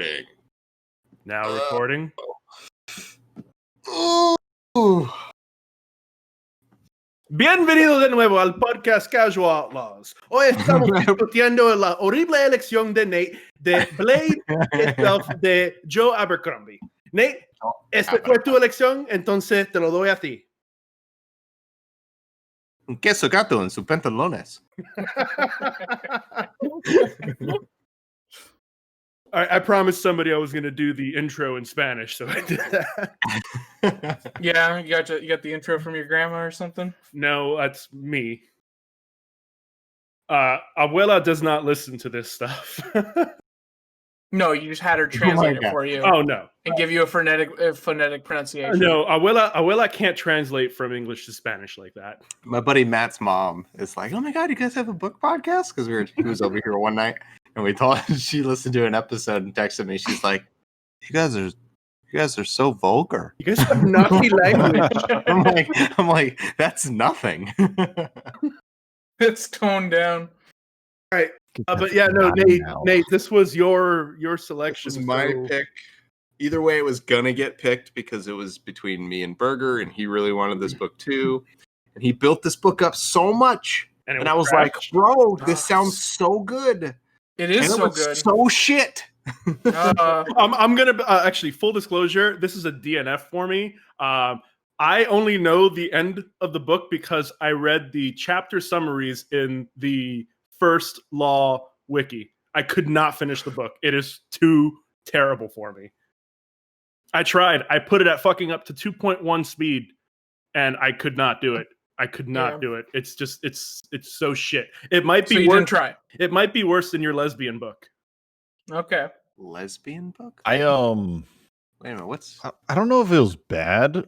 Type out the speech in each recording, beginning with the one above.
Recording. Now recording. Bienvenidos de nuevo al podcast Casual Outlaws. Hoy estamos discutiendo la horrible elección de Nate de Blade itself de Joe Abercrombie. Nate, esta fue tu elección, entonces te lo doy a ti. Un queso gato en sus pantalones. I promised somebody I was going to do the intro in Spanish, so I did that. Yeah, you got the intro from your grandma or something? No, that's me. Abuela does not listen to this stuff. No, you just had her translate it for you. Oh, no. And give you a phonetic pronunciation. No, Abuela can't translate from English to Spanish like that. My buddy Matt's mom is like, "Oh my god, you guys have a book podcast?" Because he was over here one night and we told she listened to an episode and texted me. She's like, "You guys are so vulgar. You guys have naughty language." I'm like, that's nothing. It's toned down. All right. But yeah, no, Nate, this was your selection. This was my pick. Either way, it was gonna get picked because it was between me and Berger, and he really wanted this book too. And he built this book up so much, and I was like, "Bro, this sounds so good. It is so good. So shit." I'm gonna actually, full disclosure, this is a DNF for me. I only know the end of the book because I read the chapter summaries in the First Law wiki. I could not finish the book. It is too terrible for me. I tried. I put it at fucking up to 2.1 speed, and I could not do it. I could not do it. It's just it's so shit. It might be worse. Try. It might be worse than your lesbian book. Okay. Lesbian book? Wait a minute, I don't know if it was bad.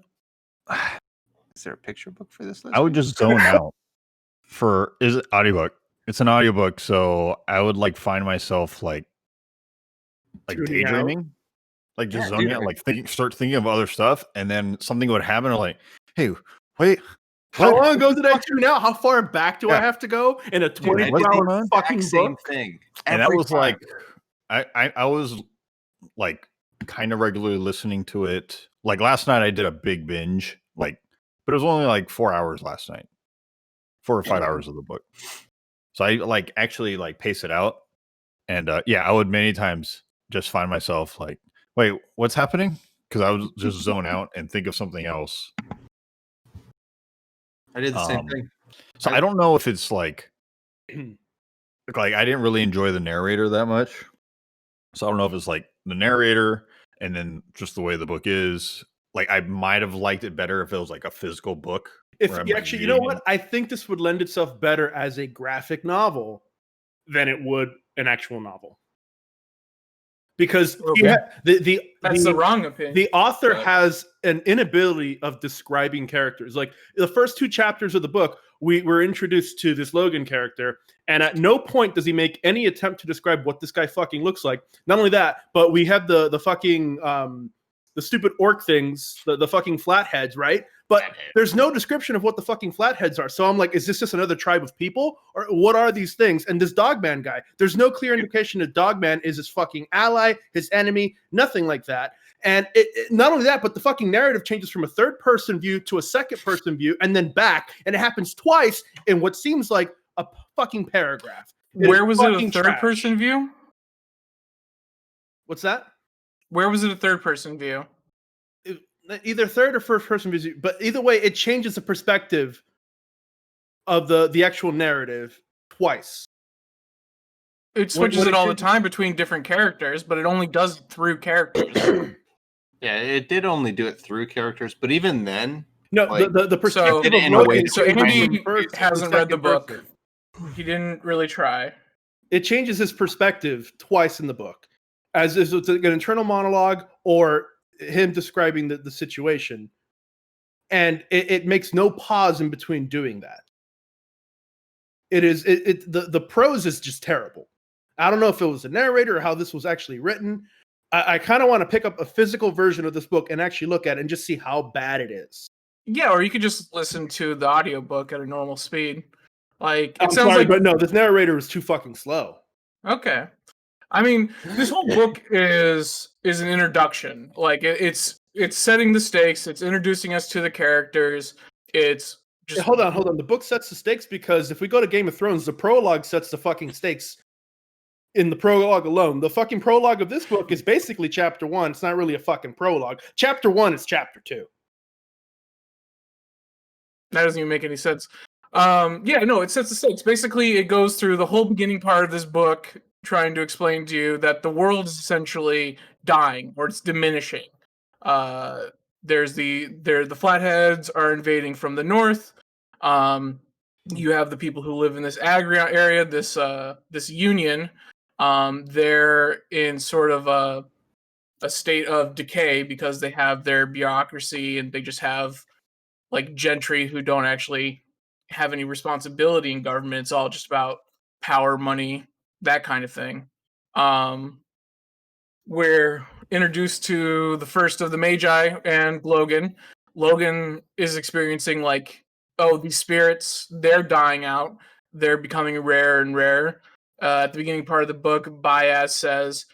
Is there a picture book for this list? I would just zone out. Is it audiobook? It's an audiobook, so I would find myself like daydreaming. Like just zoning out, start thinking of other stuff, and then something would happen. Or like, hey, wait, how long ago did I tune out? How far back do I have to go in a 24-hour fucking book? Thing. And that was time. I was kind of regularly listening to it. Like last night, I did a big binge. But it was only 4 hours last night, 4 or 5 hours of the book. So I actually pace it out, and I would many times just find myself wait, what's happening? Because I would just zone out and think of something else. I did the same thing. So I don't know if it's I didn't really enjoy the narrator that much. So I don't know if it's the narrator and then just the way the book is. I might have liked it better if it was a physical book. If actually, you know what? I think this would lend itself better as a graphic novel than it would an actual novel. Because that's the wrong opinion. The author has an inability of describing characters. The first 2 chapters of the book, we were introduced to this Logan character, and at no point does he make any attempt to describe what this guy fucking looks like. Not only that, but we have the fucking the stupid orc things, the fucking flatheads, right? But there's no description of what the fucking flatheads are. So I'm like, is this just another tribe of people? Or what are these things? And this Dogman guy, there's no clear indication that Dogman is his fucking ally, his enemy, nothing like that. And not only that, but the fucking narrative changes from a third-person view to a second-person view and then back. And it happens twice in what seems like a fucking paragraph. Where was it a third-person view? What's that? Where was it a third-person view? Either third or first person view, but either way, it changes the perspective of the actual narrative twice. It switches it all the time between different characters, but it only does it through characters. Yeah, it did only do it through characters, but even then, no, the perspective of Logan. So Andy hasn't read the book. He didn't really try. It changes his perspective twice in the book, as if it's an internal monologue or him describing the situation, and it makes no pause in between doing that. The prose is just terrible. I don't know if it was a narrator or how this was actually written. I kind of want to pick up a physical version of this book and actually look at it and just see how bad it is. Yeah, or you could just listen to the audiobook at a normal speed. I'm sorry, but no, this narrator is too fucking slow. Okay. I mean, this whole book is an introduction. Like it's setting the stakes. It's introducing us to the characters. It's just hold on. The book sets the stakes because if we go to Game of Thrones, the prologue sets the fucking stakes in the prologue alone. The fucking prologue of this book is basically chapter 1. It's not really a fucking prologue. Chapter 1 is chapter 2. That doesn't even make any sense. It sets the stakes. Basically, it goes through the whole beginning part of this book, trying to explain to you that the world is essentially dying or it's diminishing. The Flatheads are invading from the north. You have the people who live in this agri area, this union. They're in sort of a state of decay because they have their bureaucracy and they just have like gentry who don't actually have any responsibility in government. It's all just about power, money, that kind of thing. We're introduced to the first of the Magi and Logan. Logan is experiencing these spirits, they're dying out. They're becoming rarer and rarer. At the beginning part of the book, Baez says,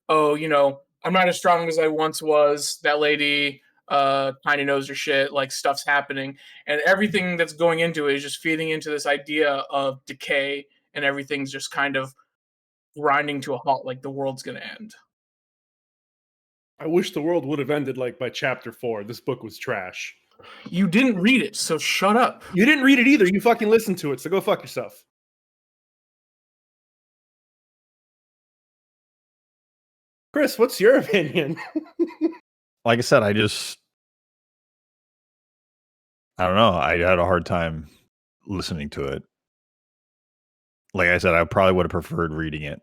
I'm not as strong as I once was. That lady kind of knows her shit, like stuff's happening. And everything that's going into it is just feeding into this idea of decay and everything's just kind of grinding to a halt, like the world's going to end. I wish the world would have ended by chapter 4. This book was trash. You didn't read it, so shut up. You didn't read it either. You fucking listened to it, so go fuck yourself. Chris, what's your opinion? Like I said, I don't know. I had a hard time listening to it. Like I said, I probably would have preferred reading it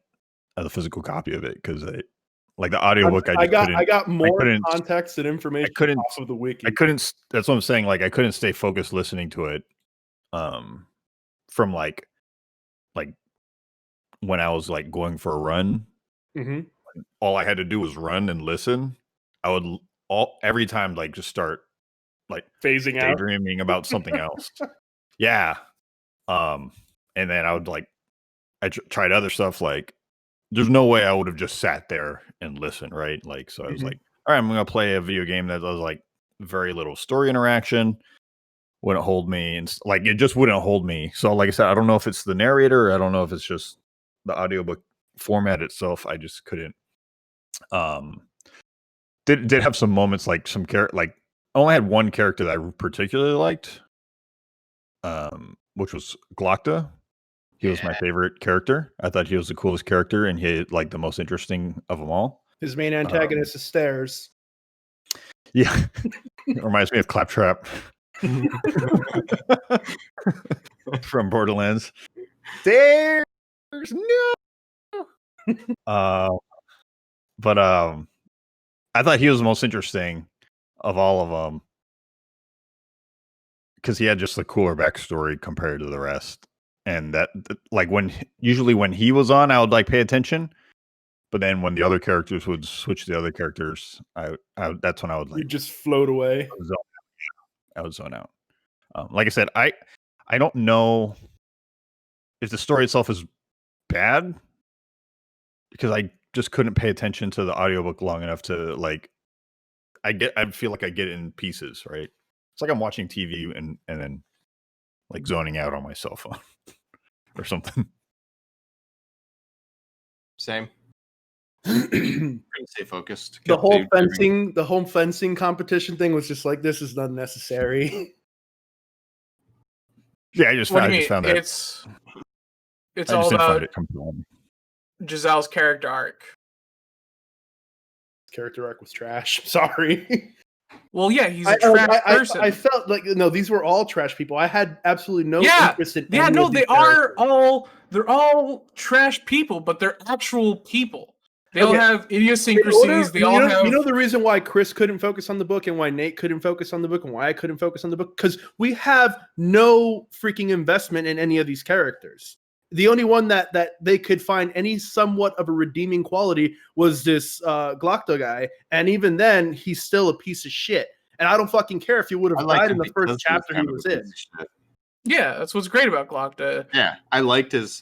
as a physical copy of it because like the audiobook, I got more context and information off of the wiki. That's what I'm saying. Like I couldn't stay focused listening to it from like when I was like going for a run. Mm-hmm. All I had to do was run and listen. I would every time just start phasing out, daydreaming about something else. Yeah. And then I would I tried other stuff. There's no way I would have just sat there and listened, right? So I was all right, I'm gonna play a video game that was very little story interaction. Wouldn't hold me, and it just wouldn't hold me. So like I said, I don't know if it's the narrator, I don't know if it's just the audiobook format itself. I just couldn't. Did have some moments some character I only had one character that I particularly liked, which was Glocta. He was my favorite character. I thought he was the coolest character, and he the most interesting of them all. His main antagonist is Stairs. Yeah, it reminds me of Claptrap from Borderlands. Stairs, no. But I thought he was the most interesting of all of them because he had just a cooler backstory compared to the rest. And that when he was on, I would pay attention. But then when the other characters would switch to the other characters, I that's when I would you just float away. I would zone out. Like I said, I don't know if the story itself is bad because I just couldn't pay attention to the audiobook long enough to I feel like I get it in pieces, right? It's like I'm watching TV and then zoning out on my cell phone or something. Same. Couldn't stay focused. The whole fencing competition thing was just this is unnecessary. Yeah, I just found that it's all about Giselle's character arc. Character arc was trash. Sorry. Well, yeah, he's a trash person. I felt no, these were all trash people. I had absolutely no interest in. Yeah, no, they're all trash people, but they're actual people. They all have idiosyncrasies. They all have. You know the reason why Chris couldn't focus on the book and why Nate couldn't focus on the book and why I couldn't focus on the book? Because we have no freaking investment in any of these characters. The only one that they could find any somewhat of a redeeming quality was this Glocta guy, and even then, he's still a piece of shit. And I don't fucking care if he would have died in the first chapter he was in. Yeah, that's what's great about Glocta. Yeah, I liked his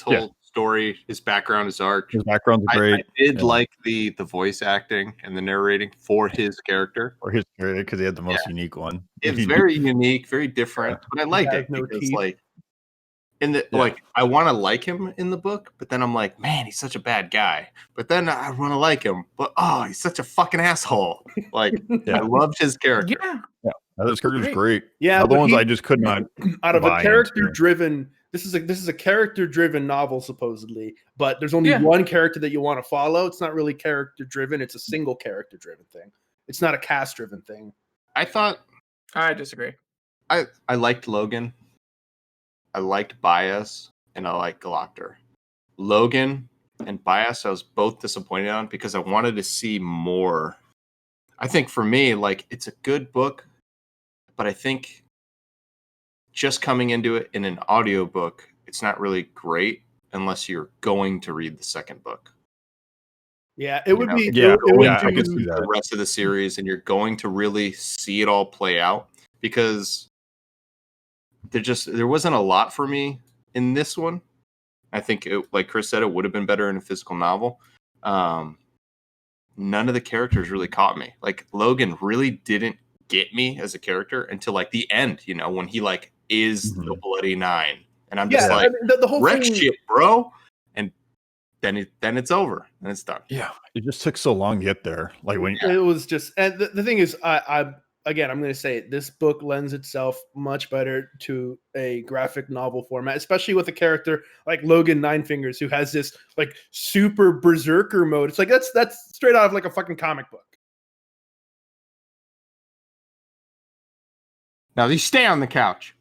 whole story, his background, his arc. His background's great. I did like the voice acting and the narrating for his character. Or his character, because he had the most unique one. It's very unique, very different, but I liked it no because teeth. like like I want to like him in the book, but then I'm like, man, he's such a bad guy. But then I want to like him, but he's such a fucking asshole. Like I loved his character. Yeah. This character's great. Yeah, other ones I just could not. Out of a buy character-driven, this is a character-driven novel supposedly, but there's only one character that you want to follow. It's not really character-driven. It's a single character-driven thing. It's not a cast-driven thing. I disagree. I liked Logan. I liked Bias, and I liked Galactor. Logan and Bias, I was both disappointed on because I wanted to see more. I think for me, like, it's a good book, but I think just coming into it in an audiobook, it's not really great unless you're going to read the second book. Yeah, it would be. I could see that. The rest of the series, and you're going to really see it all play out because there wasn't a lot for me in this one. I think, like Chris said, it would have been better in a physical novel. None of the characters really caught me. Like Logan really didn't get me as a character until like the end. You know, when he like is the Bloody Nine, and I'm just like, I mean, the whole wreck shit, bro. And then it's over and it's done. Yeah, it just took so long to get there. Like when it was just, and the thing is, I'm going to say it, this book lends itself much better to a graphic novel format, especially with a character like Logan Nine Fingers, who has this like super berserker mode. It's like that's straight out of like a fucking comic book. Now you stay on the couch.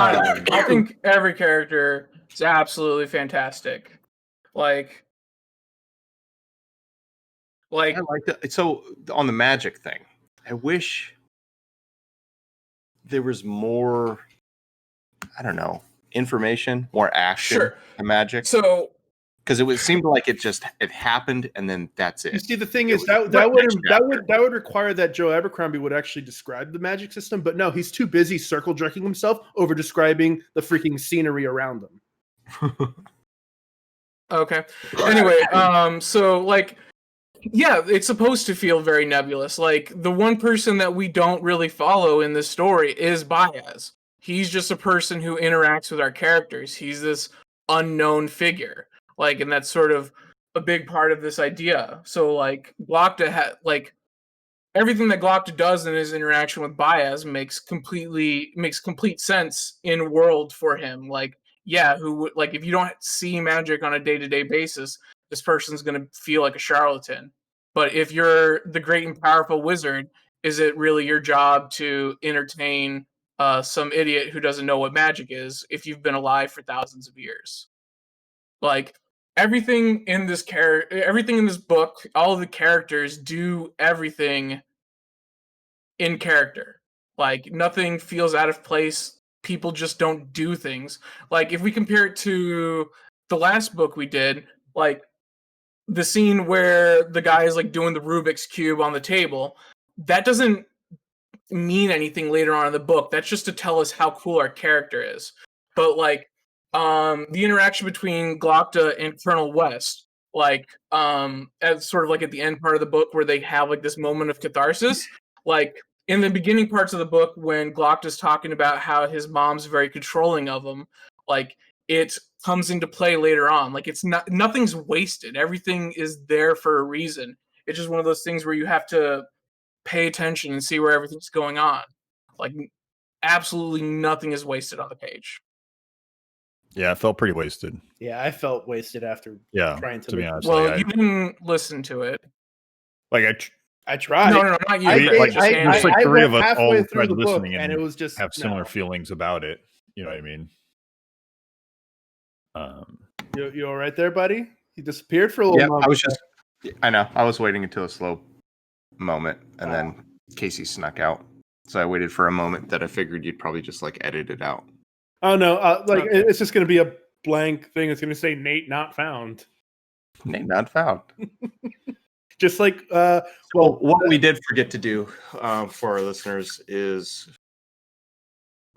I think every character is absolutely fantastic. Like I like that. So on the magic thing, I wish there was more, I don't know, information, more action to magic. So because it seemed like it happened and then that's it. You see, the thing is that would require that Joe Abercrombie would actually describe the magic system, but no, he's too busy circle jerking himself over describing the freaking scenery around them. Okay. Anyway, so like, yeah, it's supposed to feel very nebulous. Like the one person that we don't really follow in this story is Baez. He's just a person who interacts with our characters. He's this unknown figure. Like, and that's sort of a big part of this idea. So, like, Glokta everything that Glokta does in his interaction with Baez makes complete sense in world for him. Like, yeah, if you don't see magic on a day-to-day basis, this person's gonna feel like a charlatan. But if you're the great and powerful wizard, is it really your job to entertain some idiot who doesn't know what magic is if you've been alive for thousands of years? Like, everything in this book, all of the characters do everything in character. Like, nothing feels out of place. People just don't do things. Like, if we compare it to the last book we did, like the scene where the guy is like doing the Rubik's Cube on the table, that doesn't mean anything later on in the book. That's just to tell us how cool our character is. But like, the interaction between Glokta and Colonel West, like, as sort of like at the end part of the book where they have like this moment of catharsis, like in the beginning parts of the book when Glokta's talking about how his mom's very controlling of him, like it comes into play later on. Like nothing's wasted. Everything is there for a reason. It's just one of those things where you have to pay attention and see where everything's going on. Like absolutely nothing is wasted on the page. Yeah, it felt pretty wasted. Yeah, I felt wasted after trying to be honest. Well, you didn't listen to it. Like I tried. No, not you. It's like three of us all tried listening and it was just have similar feelings about it. You know what I mean? You all right there, buddy? You disappeared for a little moment. I know. I was waiting until a slow moment, and then Casey snuck out. So I waited for a moment that I figured you'd probably just like edit it out. Oh no! It's just going to be a blank thing. It's going to say Nate not found. Nate not found. Just like what we did forget to do for our listeners is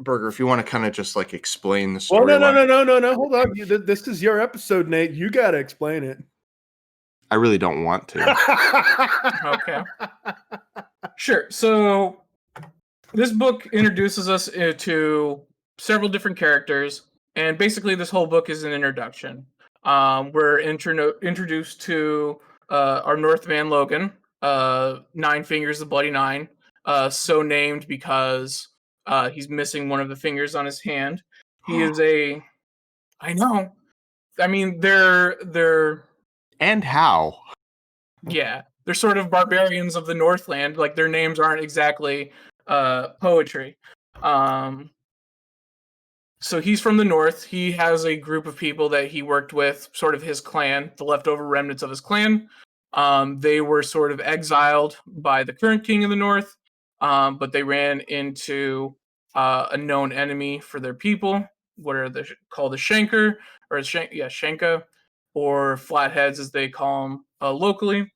Burger, if you want to kind of just like explain the Well, story. no. Hold on. This is your episode, Nate. You got to explain it. I really don't want to. Okay. Sure. So this book introduces us to several different characters, and basically this whole book is an introduction. We're introduced to our Northman Logan, Nine Fingers, the Bloody Nine, so named because he's missing one of the fingers on his hand. He is I know. I mean, they're And how? yeah, they're sort of barbarians of the Northland. Like their names aren't exactly poetry. So he's from the north. He has a group of people that he worked with, sort of his clan, the leftover remnants of his clan. They were sort of exiled by the current king of the north, but they ran into a known enemy for their people. What are they called? The Shanker, or Shanka, or Flatheads as they call them locally.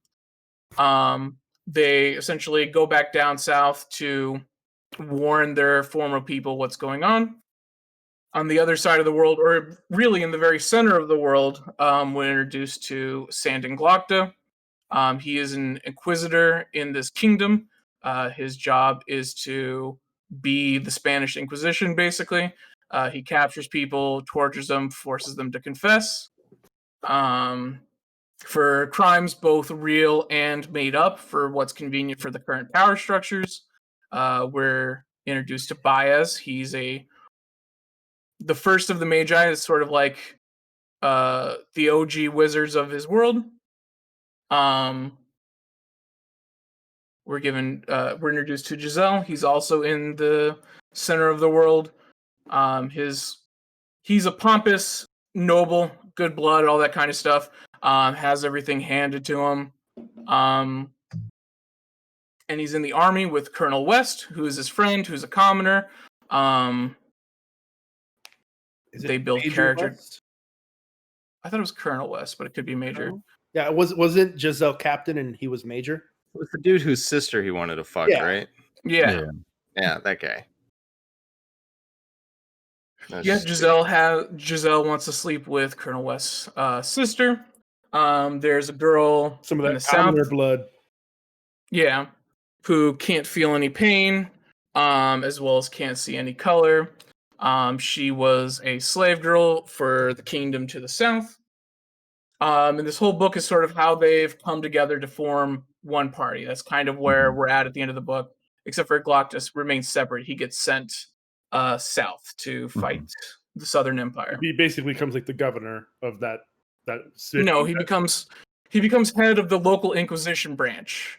They essentially go back down south to warn their former people what's going on. On the other side of the world, or really in the very center of the world, we're introduced to Sandon Glokta. He is an inquisitor in this kingdom. His job is to be the Spanish Inquisition, basically. He captures people, tortures them, forces them to confess. For crimes both real and made up for what's convenient for the current power structures. We're introduced to Baez. He's the first of the Magi, is sort of like the OG wizards of his world. We're introduced to Giselle. He's also in the center of the world. He's a pompous noble, good blood, all that kind of stuff. Has everything handed to him. And he's in the army with Colonel West, who is his friend, who's a commoner. They build characters. I thought it was Colonel West, but it could be Major. Yeah, wasn't Giselle captain and he was major? It was the dude whose sister he wanted to fuck, right? Yeah, that guy. Giselle wants to sleep with Colonel West's sister. There's a girl Some of in that the south, blood. yeah, who can't feel any pain, as well as can't see any color. She was a slave girl for the kingdom to the south. And this whole book is sort of how they've come together to form one party. That's kind of where we're at the end of the book, except for Gloctus remains separate. He gets sent south to fight the Southern Empire. He basically becomes like the governor of that city. No, he becomes head of the local Inquisition branch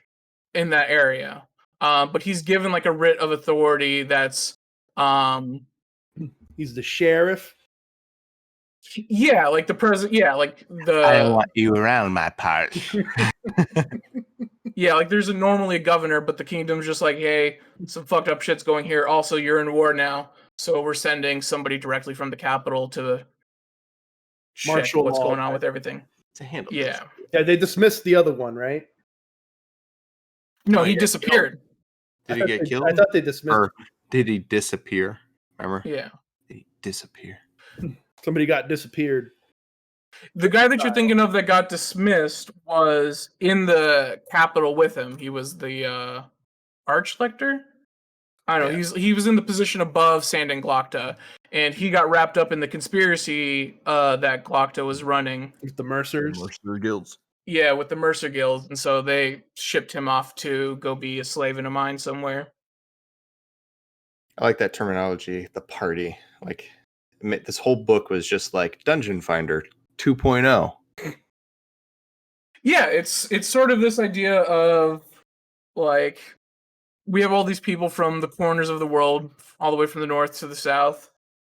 in that area. But he's given like a writ of authority that's he's the sheriff. Yeah, like the president. Yeah, like the. I don't want you around my parts. Yeah, like there's normally a governor, but the kingdom's just like, hey, some fucked up shit's going here. Also, you're in war now, so we're sending somebody directly from the capital to check what's going on with everything. To handle. Yeah. Yeah, they dismissed the other one, right? No, he disappeared. Did he get killed? I thought they dismissed. Or did he disappear? Remember? Yeah. Did he disappear? Somebody got disappeared. The guy that you're thinking of that got dismissed was in the capital with him. He was the Archlector. I don't know. He was in the position above Sandon Glokta, and he got wrapped up in the conspiracy that Glokta was running With the Mercers. Mercer guilds. Yeah, with the Mercer Guild, and so they shipped him off to go be a slave in a mine somewhere. I like that terminology. The party, like this whole book was just like Dungeon Finder 2.0. Yeah, it's sort of this idea of like we have all these people from the corners of the world, all the way from the north to the south,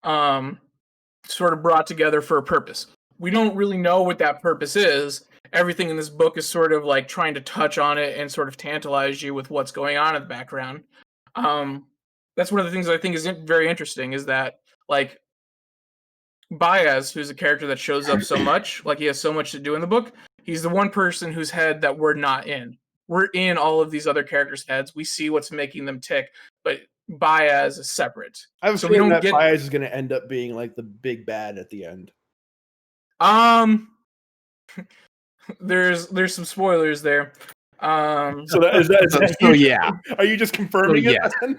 sort of brought together for a purpose. We don't really know what that purpose is. Everything in this book is sort of like trying to touch on it and sort of tantalize you with what's going on in the background. That's one of the things that I think is very interesting is that like Baez, who's a character that shows up so much, like he has so much to do in the book, he's the one person whose head that we're not in. We're in all of these other characters' heads. We see what's making them tick, but Baez is separate. I have a So we feeling don't that get Baez is going to end up being like the big bad at the end. There's some spoilers there. So is that So yeah. Are you just confirming So, it? yes. Then?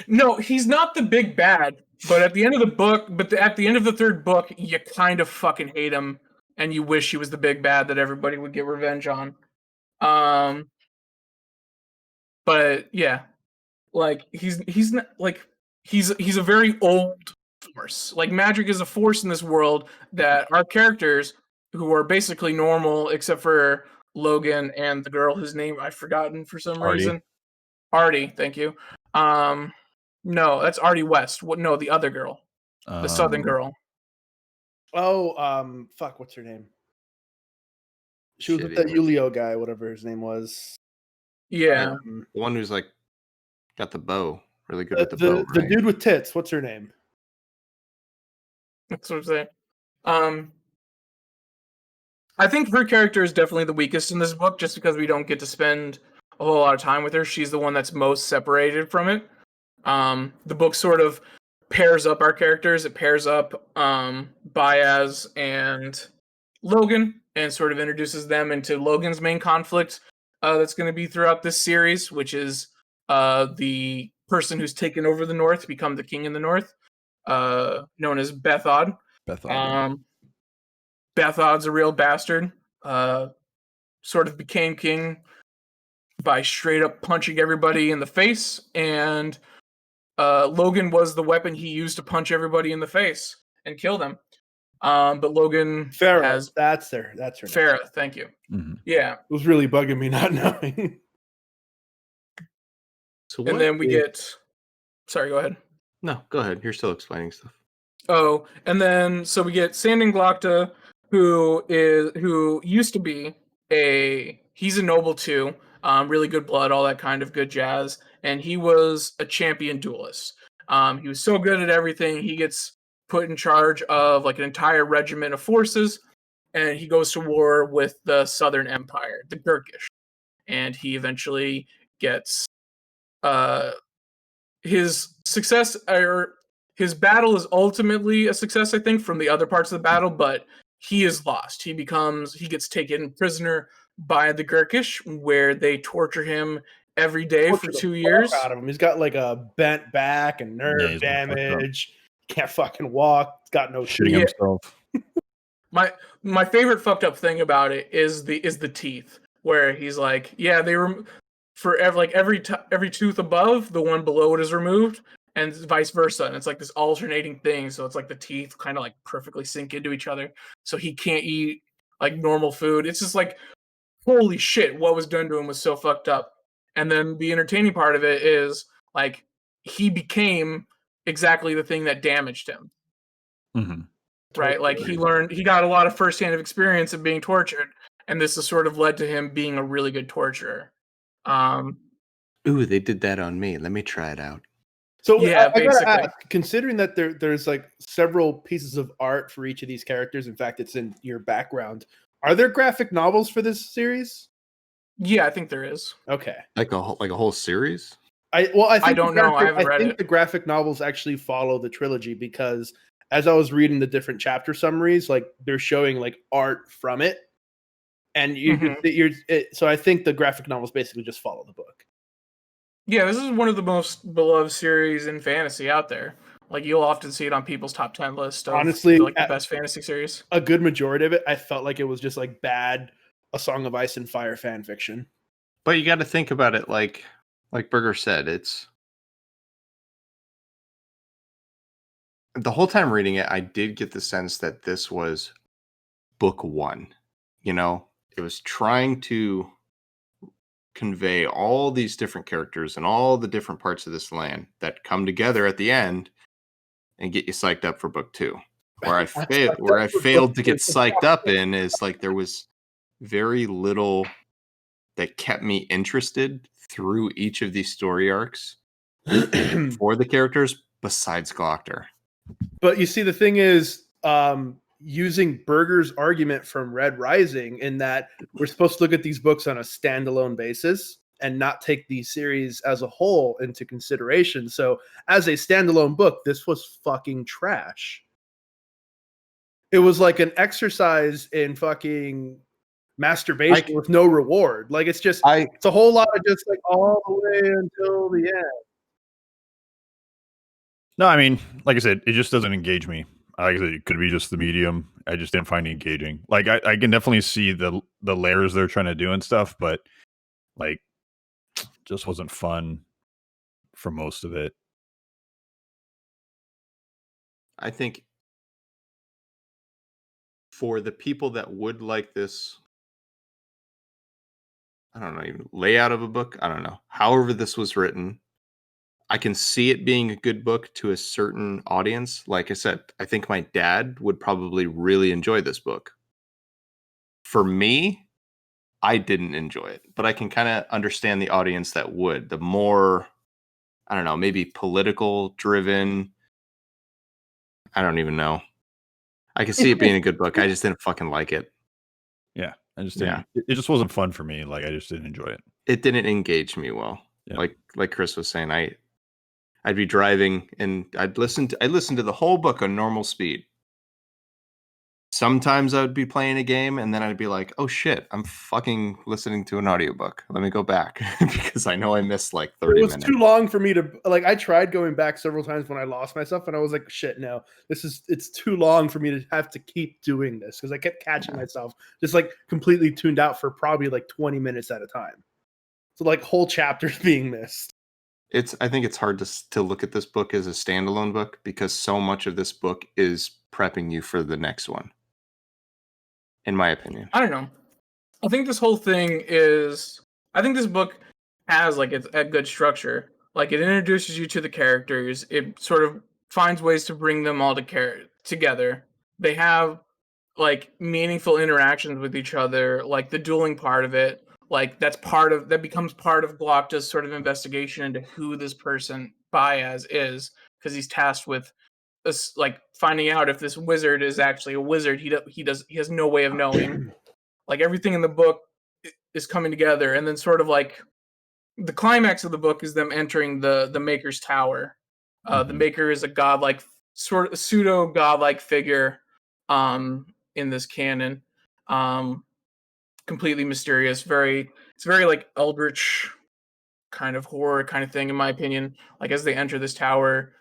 No, he's not the big bad, but at the end of the book, at the end of the third book, you kind of fucking hate him, and you wish he was the big bad that everybody would get revenge on. But yeah, like he's not like he's a very old force. Like magic is a force in this world that our characters, who are basically normal, except for Logan and the girl whose name I've forgotten for some reason. Artie, thank you. No, that's Artie West. What? No, the other girl, the Southern girl. Oh, fuck, what's her name? She was with that Julio guy, whatever his name was. Yeah, the one who's like got the bow, really good with the bow. The dude with tits. What's her name? that's what I'm saying. I think her character is definitely the weakest in this book, just because we don't get to spend a whole lot of time with her. She's the one that's most separated from it. The book sort of pairs up our characters. It pairs up Baez and Logan and sort of introduces them into Logan's main conflict that's going to be throughout this series, which is the person who's taken over the North to become the king in the North, known as Bethod. Bethod's a real bastard. Sort of became king by straight up punching everybody in the face, and Logan was the weapon he used to punch everybody in the face and kill them. But Logan Farrah, has that's her name. Farrah, thank you. Mm-hmm. Yeah. It was really bugging me not knowing. So and then we get sorry, go ahead. No, go ahead. You're still explaining stuff. Oh, and then so we get Sanding Glocta, who used to be he's a noble too, really good blood, all that kind of good jazz, and he was a champion duelist. He was so good at everything, he gets put in charge of like an entire regiment of forces, and he goes to war with the Southern Empire, the Gurkish, and he eventually gets his success, or his battle is ultimately a success, I think, from the other parts of the battle, but he is lost. He gets taken prisoner by the Gurkish, where they torture him every day for 2 years. Out of him. He's got like a bent back and nerve damage. Can't fucking walk. He's got no shitting himself. My favorite fucked up thing about it is the teeth, where he's like, yeah, they were for every tooth above, the one below it is removed, and vice versa. And it's like this alternating thing. So it's like the teeth kind of like perfectly sink into each other. So he can't eat like normal food. It's just like, holy shit, what was done to him was so fucked up. And then the entertaining part of it is like he became exactly the thing that damaged him. Mm-hmm. Right? Like he got a lot of firsthand experience of being tortured, and this has sort of led to him being a really good torturer. Ooh, they did that on me. Let me try it out. So yeah, I gotta ask, considering that there's like several pieces of art for each of these characters, in fact, it's in your background. Are there graphic novels for this series? Yeah, I think there is. Okay, like a whole series. I don't know. I haven't read it. The graphic novels actually follow the trilogy, because as I was reading the different chapter summaries, like they're showing like art from it, and so I think the graphic novels basically just follow the book. Yeah, this is one of the most beloved series in fantasy out there. Like you'll often see it on people's top 10 list of honestly like the best fantasy series. A good majority of it, I felt like it was just like bad A Song of Ice and Fire fan fiction. But you got to think about it like Berger said, it's the whole time reading it, I did get the sense that this was book one. You know, it was trying to convey all these different characters and all the different parts of this land that come together at the end and get you psyched up for book two. Where I failed to get psyched up in is like there was very little that kept me interested through each of these story arcs for the characters besides Glocta. But you see, the thing is, using Berger's argument from Red Rising, in that we're supposed to look at these books on a standalone basis, and not take the series as a whole into consideration. So as a standalone book, this was fucking trash. It was like an exercise in fucking masturbation with no reward. Like it's a whole lot of just like all the way until the end. No, I mean, like I said, it just doesn't engage me. Like I said, it could be just the medium. I just didn't find it engaging. Like I can definitely see the layers they're trying to do and stuff, but like just wasn't fun for most of it. I think for the people that would like this, I don't know, even layout of a book, I don't know. However this was written, I can see it being a good book to a certain audience. Like I said, I think my dad would probably really enjoy this book. For me, I didn't enjoy it, but I can kind of understand the audience that would. The more, I don't know, maybe political driven. I don't even know. I can see it being a good book. I just didn't fucking like it. Yeah, I just didn't. Yeah. It just wasn't fun for me. Like I just didn't enjoy it. It didn't engage me well. Yeah. Like Chris was saying, I'd be driving and I'd listen to the whole book on normal speed. Sometimes I would be playing a game and then I'd be like, oh shit, I'm fucking listening to an audiobook. Let me go back because I know I missed like 30 minutes. It was too long for me to like. I tried going back several times when I lost myself and I was like, shit, no, it's too long for me to have to keep doing this because I kept catching myself just like completely tuned out for probably like 20 minutes at a time. So like whole chapters being missed. I think it's hard to look at this book as a standalone book because so much of this book is prepping you for the next one. In my opinion. I don't know. I think this whole thing is... I think this book has like a good structure. Like it introduces you to the characters. It sort of finds ways to bring them all together. They have like meaningful interactions with each other, like the dueling part of it. Like that becomes part of Glocta's sort of investigation into who this person Baez is, because he's tasked with like finding out if this wizard is actually a wizard. He has no way of knowing. Like everything in the book is coming together, and then sort of like the climax of the book is them entering the Maker's Tower. The Maker is a godlike, sort of pseudo godlike figure in this canon. Completely mysterious, it's very like eldritch kind of horror kind of thing in my opinion. Like as they enter this tower,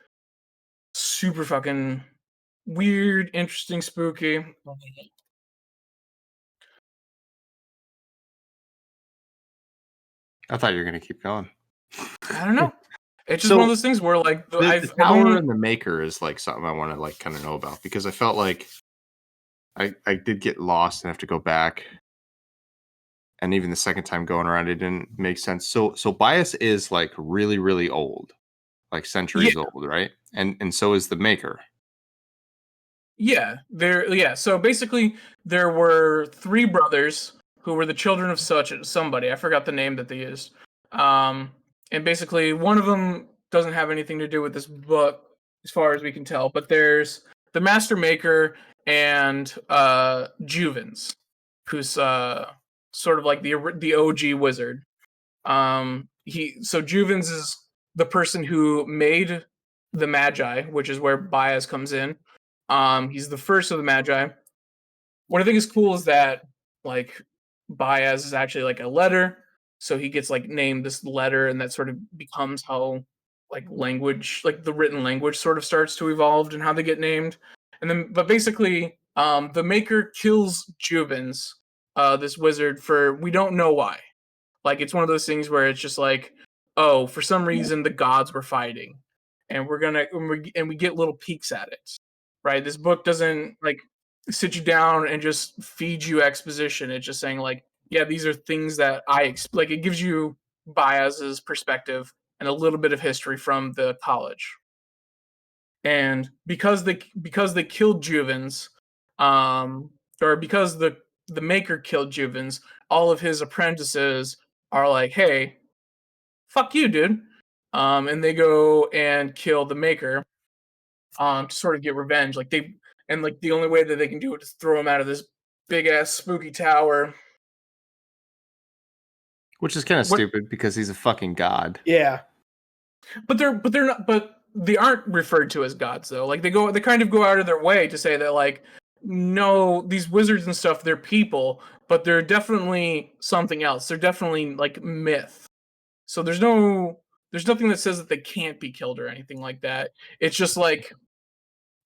super fucking weird, interesting, spooky. I thought you were gonna keep going. I don't know. It's just one of those things where like the tower and the Maker is like something I want to like kind of know about because I felt like I did get lost and have to go back. And even the second time going around, it didn't make sense. So Baez is like really, really old, like centuries old, right? And so is the Maker. Yeah, so basically there were 3 brothers who were the children of somebody. I forgot the name that they used. And basically one of them doesn't have anything to do with this book as far as we can tell, but there's the Master Maker and Juvens, who's sort of like the OG wizard. So Juvens is the person who made the Magi, which is where Baez comes in. He's the first of the Magi. What I think is cool is that like Baez is actually like a letter, so he gets like named this letter, and that sort of becomes how like language, like the written language, sort of starts to evolve and how they get named. And then, but basically, the Maker kills Juvens, this wizard, for we don't know why. Like it's one of those things where it's just like, oh, for some reason the gods were fighting, and we get little peeks at it. Right, this book doesn't like sit you down and just feed you exposition. It's just saying like, yeah, these are things that like. It gives you Baez's perspective and a little bit of history from the college. And because they killed Juvens, or because the Maker killed Juvens, all of his apprentices are like, hey, fuck you, dude. And they go and kill the Maker. To sort of get revenge. Like the only way that they can do it is throw him out of this big ass spooky tower. Which is kind of What- stupid because he's a fucking god. Yeah. But they're not. But they aren't referred to as gods though. Like they kind of go out of their way to say that like, no, these wizards and stuff, they're people, but they're definitely something else. They're definitely like myth. So there's nothing that says that they can't be killed or anything like that. It's just like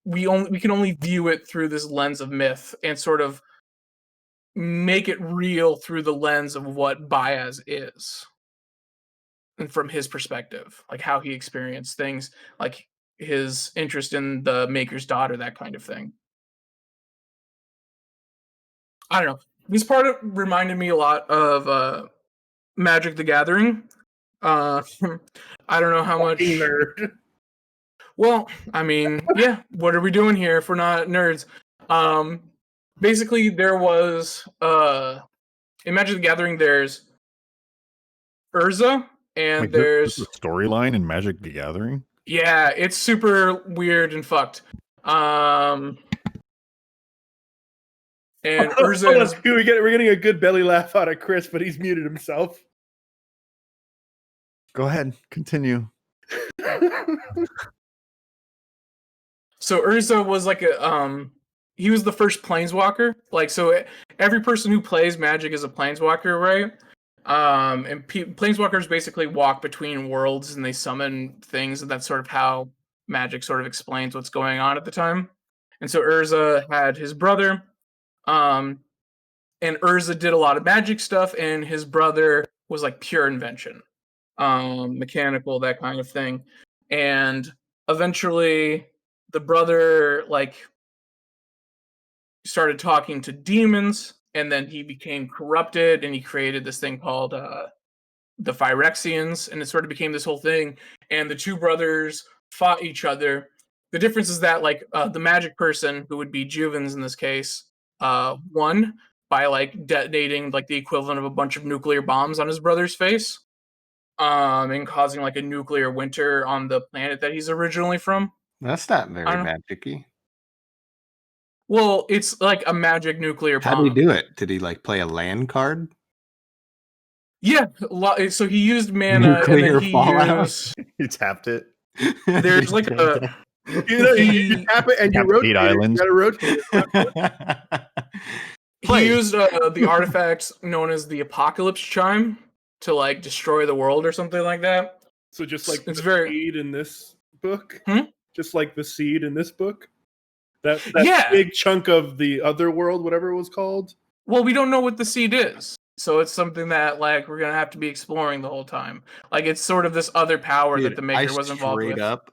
we can only view it through this lens of myth and sort of make it real through the lens of what Baez is. And from his perspective, like how he experienced things, like his interest in the Maker's daughter, that kind of thing. I don't know. This part reminded me a lot of Magic the Gathering. I don't know how much. Nerd. Well, I mean, yeah. What are we doing here if we're not nerds? Basically, there was in Magic the Gathering. There's Urza, and Like, there's the storyline in Magic the Gathering. yeah, it's super weird and fucked. And Urza is We're getting a good belly laugh out of Chris, but he's muted himself. Go ahead, continue. so Urza was like he was the first planeswalker. Like so every person who plays Magic is a planeswalker, right? And planeswalkers basically walk between worlds and they summon things, and that's sort of how Magic sort of explains what's going on at the time. And so Urza had his brother, and Urza did a lot of magic stuff, and his brother was like pure invention, mechanical, that kind of thing. And eventually, the brother like started talking to demons, and then he became corrupted, and he created this thing called the Phyrexians, and it sort of became this whole thing. And the two brothers fought each other. The difference is that like the magic person, who would be Juvens in this case, won by like detonating like the equivalent of a bunch of nuclear bombs on his brother's face, and causing like a nuclear winter on the planet that he's originally from. That's not very magic-y. Well, it's like a magic nuclear bomb. How did he do it? Did he like play a land card? Yeah, so he used mana Nuclear and then fallout? You tapped it. There's like a you tap it and you rotate Islands. it. You gotta rotate it. He used the artifact known as the Apocalypse Chime to like destroy the world or something like that. So just like it's the very seed in this book, Hmm? just like the seed in this book. That Yeah. big chunk of the other world, whatever it was called. Well, we don't know what the seed is. So it's something that like we're gonna have to be exploring the whole time. Like it's sort of this other power Dude, that the Maker was involved with. Up,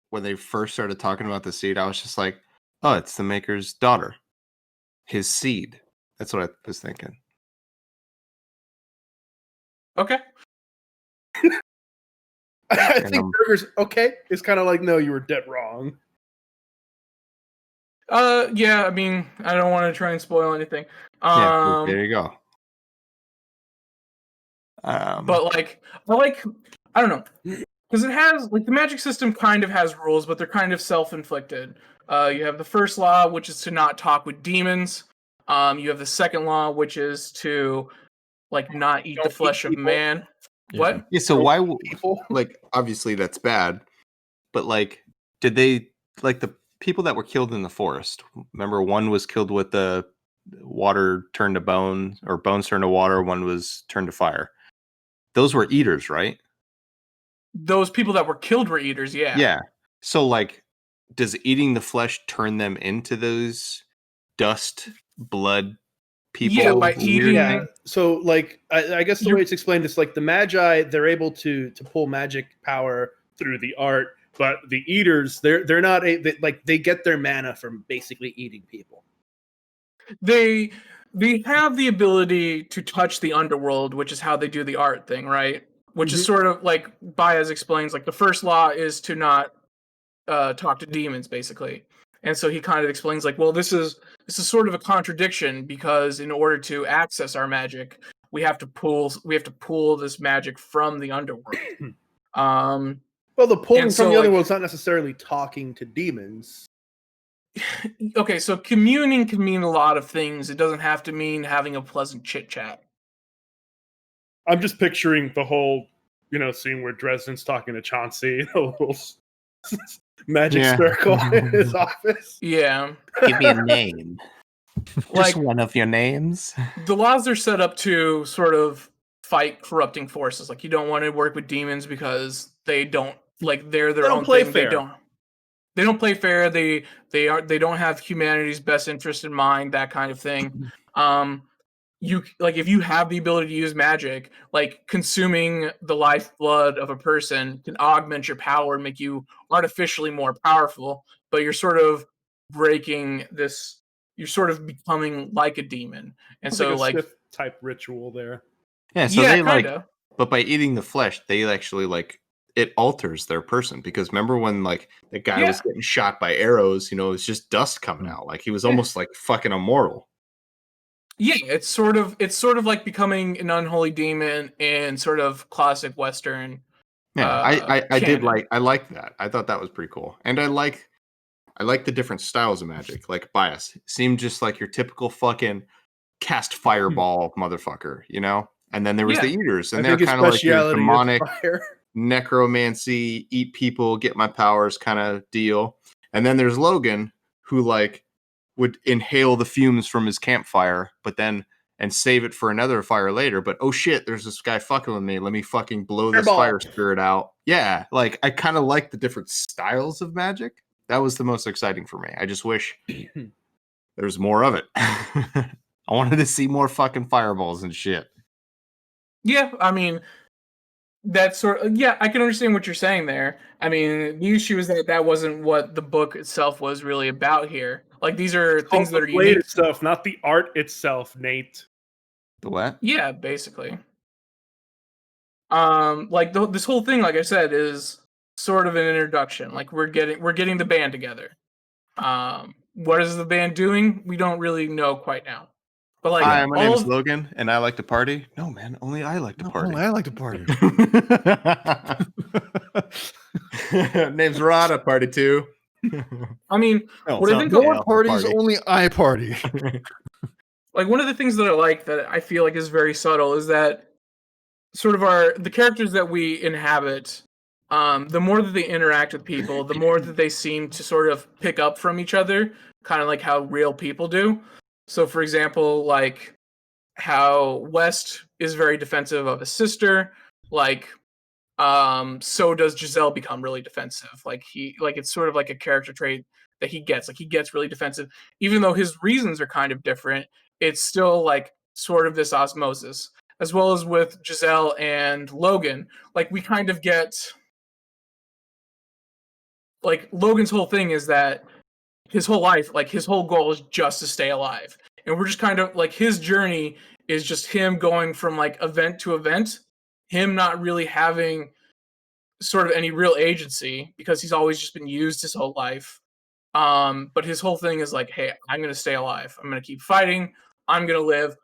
when they first started talking about the seed, I was just like, oh, it's the Maker's daughter. His seed. That's what I was thinking. Okay. I think Burger's okay. It's kind of like, no, you were dead wrong. Yeah, I mean, I don't want to try and spoil anything. Yeah, there you go. But like, I don't know, because it has like the magic system kind of has rules, but they're kind of self-inflicted. You have the first law, which is to not talk with demons. You have the second law, which is to like not eat the flesh of man. Yeah. What? Yeah, so why People. like obviously that's bad, but like did they like the people that were killed in the forest? Remember, one was killed with the water turned to bone, or bones turned to water, one was turned to fire. Those were eaters, right? Those people that were killed were eaters, yeah. Yeah. So like does eating the flesh turn them into those dust blood people? Yeah, by eating Yeah. So like I guess the way it's explained is like the Magi, they're able to pull magic power through the art, but the eaters, they're not they get their mana from basically eating people. They have the ability to touch the underworld, which is how they do the art thing, right? Which is sort of like Baez explains, like the first law is to not talk to demons, basically. And so he kind of explains, like, well, this is sort of a contradiction, because in order to access our magic, we have to pull this magic from the underworld. Well, the pulling And so, from the other like- world's not necessarily talking to demons. Okay, so communing can mean a lot of things. It doesn't have to mean having a pleasant chit chat. I'm just picturing the whole, scene where Dresden's talking to Chauncey, a little magic circle in his office. Yeah. Give me a name. Just one of your names. The laws are set up to sort of fight corrupting forces. Like, you don't want to work with demons because they don't they're their own thing. Fair. They don't play fair. They don't have humanity's best interest in mind. That kind of thing. If you have the ability to use magic, like consuming the lifeblood of a person can augment your power and make you artificially more powerful. But you're sort of breaking this. You're sort of becoming like a demon, and so like a Sith type ritual there. Yeah, so they kinda. But by eating the flesh, they actually it alters their person, because remember when the guy was getting shot by arrows, it's just dust coming out, like he was almost like fucking immortal. Yeah, it's sort of like becoming an unholy demon in sort of classic Western. Yeah, I like that. I thought that was pretty cool, and I like the different styles of magic. Like Bias seemed just like your typical fucking cast fireball motherfucker, And then there was the eaters, and they're kind of like your demonic necromancy, eat people, get my powers kind of deal. And then there's Logan, who would inhale the fumes from his campfire, but then and save it for another fire later. But oh shit, there's this guy fucking with me. Let me fucking blow this fire spirit out. Yeah, I kind of like the different styles of magic. That was the most exciting for me. I just wish there was more of it. I wanted to see more fucking fireballs and shit. Yeah, I mean, that sort of, I can understand what you're saying there. I mean, the issue is that wasn't what the book itself was really about here. Like, these are things that are unique. Itself, not the art itself, Nate. The what? Yeah, basically. This whole thing, like I said, is sort of an introduction. Like, we're getting the band together. What is the band doing? We don't really know quite now. But hi, my name's Logan, and I like to party. No, man, only I like to party. Only I like to party. Name's Rod, I party too. I mean, what I think no parties, only I party. One of the things that I like that I feel like is very subtle is that sort of the characters that we inhabit, the more that they interact with people, the more that they seem to sort of pick up from each other, kind of like how real people do. So, for example, how West is very defensive of his sister, so does Giselle become really defensive. It's sort of like a character trait that he gets. He gets really defensive, even though his reasons are kind of different. It's still sort of this osmosis, as well as with Giselle and Logan. We kind of get Logan's whole thing is that his whole life, his whole goal is just to stay alive. And we're just kind of his journey is just him going from event to event, him not really having sort of any real agency because he's always just been used his whole life. But his whole thing is hey, I'm going to stay alive. I'm going to keep fighting. I'm going to live,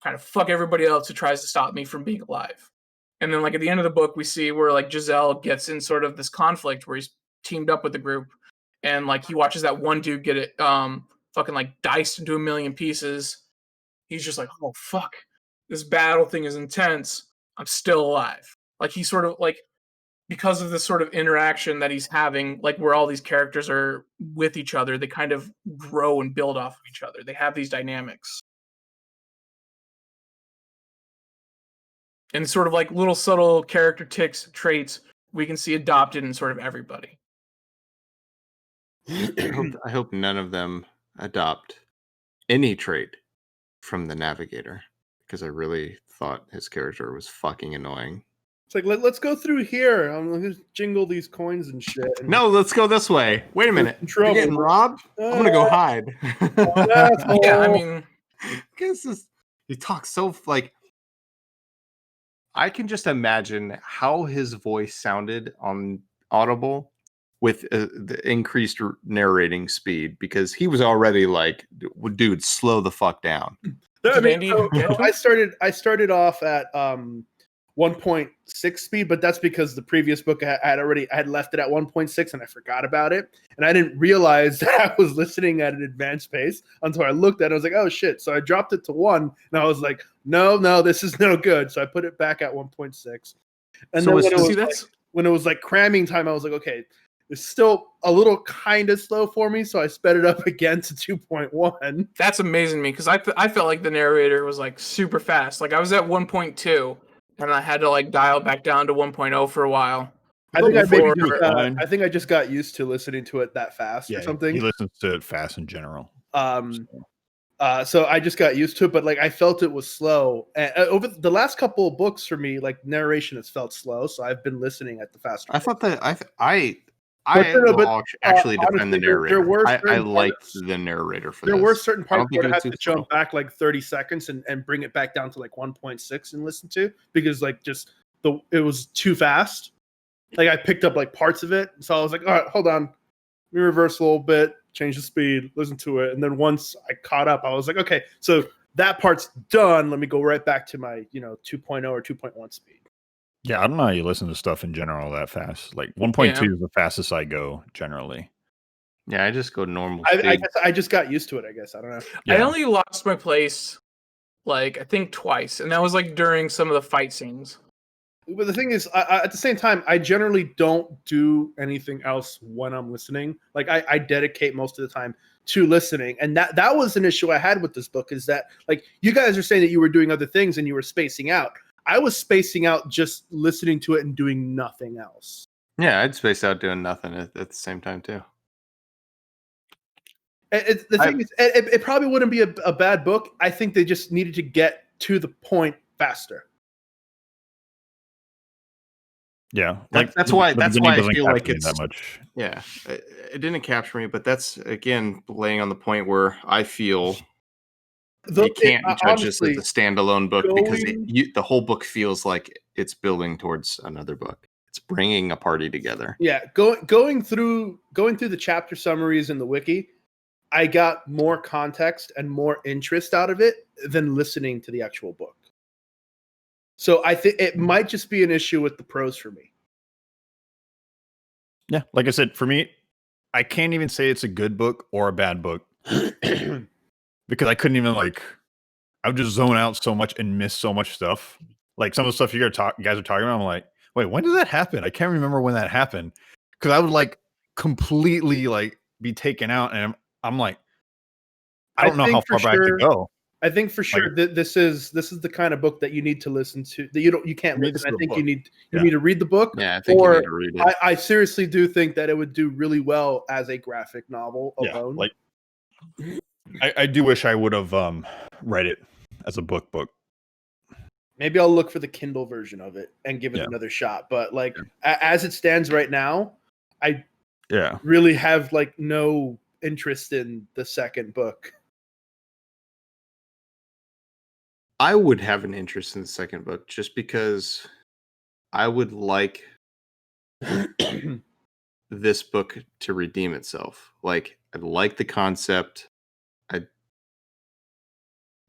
kind of fuck everybody else who tries to stop me from being alive. And then at the end of the book, we see where Giselle gets in sort of this conflict where he's teamed up with the group. And he watches that one dude get it fucking diced into a million pieces. He's just oh fuck, this battle thing is intense. I'm still alive. He sort of because of this sort of interaction that he's having, where all these characters are with each other, they kind of grow and build off of each other. They have these dynamics. And sort of little subtle character traits we can see adopted in sort of everybody. I hope none of them adopt any trait from the Navigator, because I really thought his character was fucking annoying. It's let's go through here. I'm gonna jingle these coins and shit. No, let's go this way. Wait a minute. You're getting robbed? I'm gonna go hide. Yeah, I mean, he talks so I can just imagine how his voice sounded on Audible with the increased narrating speed, because he was already dude, slow the fuck down. I started off at 1.6 speed, but that's because the previous book I had left it at 1.6 and I forgot about it. And I didn't realize that I was listening at an advanced pace until I looked at it. I was like, oh shit. So I dropped it to 1 and I was like, no, this is no good. So I put it back at 1.6. And so then when it was like cramming time, I was like, okay, it's still a little kind of slow for me. So I sped it up again to 2.1. That's amazing to me because I felt like the narrator was like super fast. Like I was at 1.2 and I had to like dial back down to 1.0 for a while. I think I just got used to listening to it that fast or something. He listens to it fast in general. So I just got used to it, but like I felt it was slow. And over the last couple of books for me, like narration has felt slow. So I've been listening at the faster. I thought that actually defend the narrator. I liked the narrator for this. There were certain parts where I had to jump back like 30 seconds and bring it back down to like 1.6 and listen to because like it was too fast. Like I picked up like parts of it, so I was like, all right, hold on, let me reverse a little bit, change the speed, listen to it, and then once I caught up, I was like, okay, so that part's done. Let me go right back to my 2.0 or 2.1 speed. Yeah, I don't know how you listen to stuff in general that fast. Like 1.2 is the fastest I go generally. Yeah, I just go normal. I just got used to it, I guess. I don't know. Yeah. I only lost my place, like, I think twice. And that was, like, during some of the fight scenes. But the thing is, at the same time, I generally don't do anything else when I'm listening. Like, I dedicate most of the time to listening. And that was an issue I had with this book is that, like, you guys are saying that you were doing other things and you were spacing out. I was spacing out just listening to it and doing nothing else. Yeah, I'd space out doing nothing at the same time, too. The thing is, it probably wouldn't be a bad book. I think they just needed to get to the point faster. Yeah, that's why I feel like it's that much. Yeah, it didn't capture me, but that's again laying on the point where I feel you can't judge this as a standalone book because the whole book feels like it's building towards another book. It's bringing a party together. Yeah, going through the chapter summaries in the wiki, I got more context and more interest out of it than listening to the actual book. So I think it might just be an issue with the prose for me. Yeah, like I said, for me, I can't even say it's a good book or a bad book because I couldn't even I would just zone out so much and miss so much stuff. Like some of the stuff you guys are talking about, I'm like, wait, when did that happen? I can't remember when that happened because I would completely be taken out, and I'm like, I don't know how far back to go. I think for sure that this is the kind of book that you need to listen to. That you can't listen. I think you need to read the book. Yeah, I think you need to read it. I seriously do think that it would do really well as a graphic novel alone. I do wish I would have read it as a book. Maybe I'll look for the Kindle version of it and give it another shot. But as it stands right now, I really have no interest in the second book. I would have an interest in the second book just because I would like this book to redeem itself. I like the concept.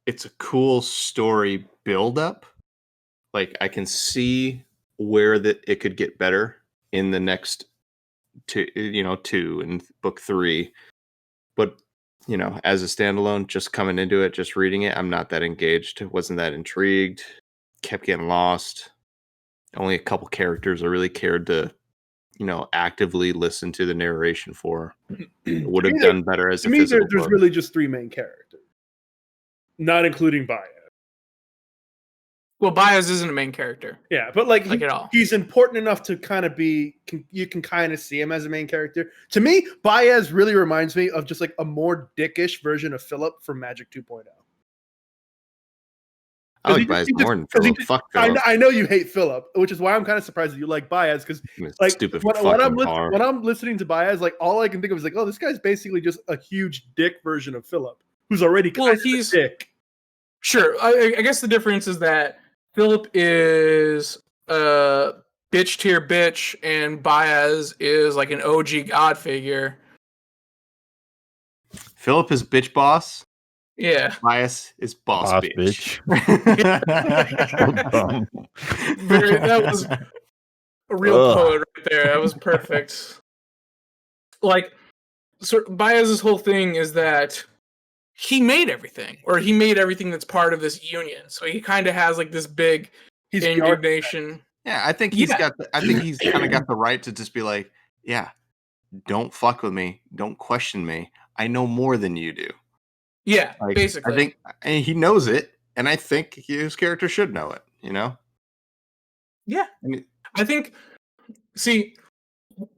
It's a cool story build-up. I can see where it could get better in the next two in book 3. But as a standalone, just coming into it, just reading it, I'm not that engaged. Wasn't that intrigued. Kept getting lost. Only a couple characters I really cared to, actively listen to the narration for. Would have done better as a physical book. There's really just 3 main characters, not including Baez. Well, Baez isn't a main character. Yeah, but at all. He's important enough to kind of you can kind of see him as a main character. To me, Baez really reminds me of just a more dickish version of Philip from Magic 2.0. I like Baez more than Philip. Fuck Philip. I know you hate Philip, which is why I'm kind of surprised that you like Baez because stupid when I'm listening to Baez, all I can think of is this guy's basically just a huge dick version of Philip, who's already kind of a dick. Sure, I guess the difference is that Philip is bitch tier bitch, and Baez is an OG god figure. Philip is bitch boss, Yeah. Bias is boss bitch. That was a real poet right there. That was perfect. Like, Baez's whole thing is that he made everything, or he made everything that's part of this union. So he kind of has like this big indignation. Yeah, I think he's got. I think he's kind of got the right to just be like, yeah, don't fuck with me, don't question me. I know more than you do. Yeah, like, basically. I think and he knows it, and I think his character should know it. You know? Yeah, I think. See,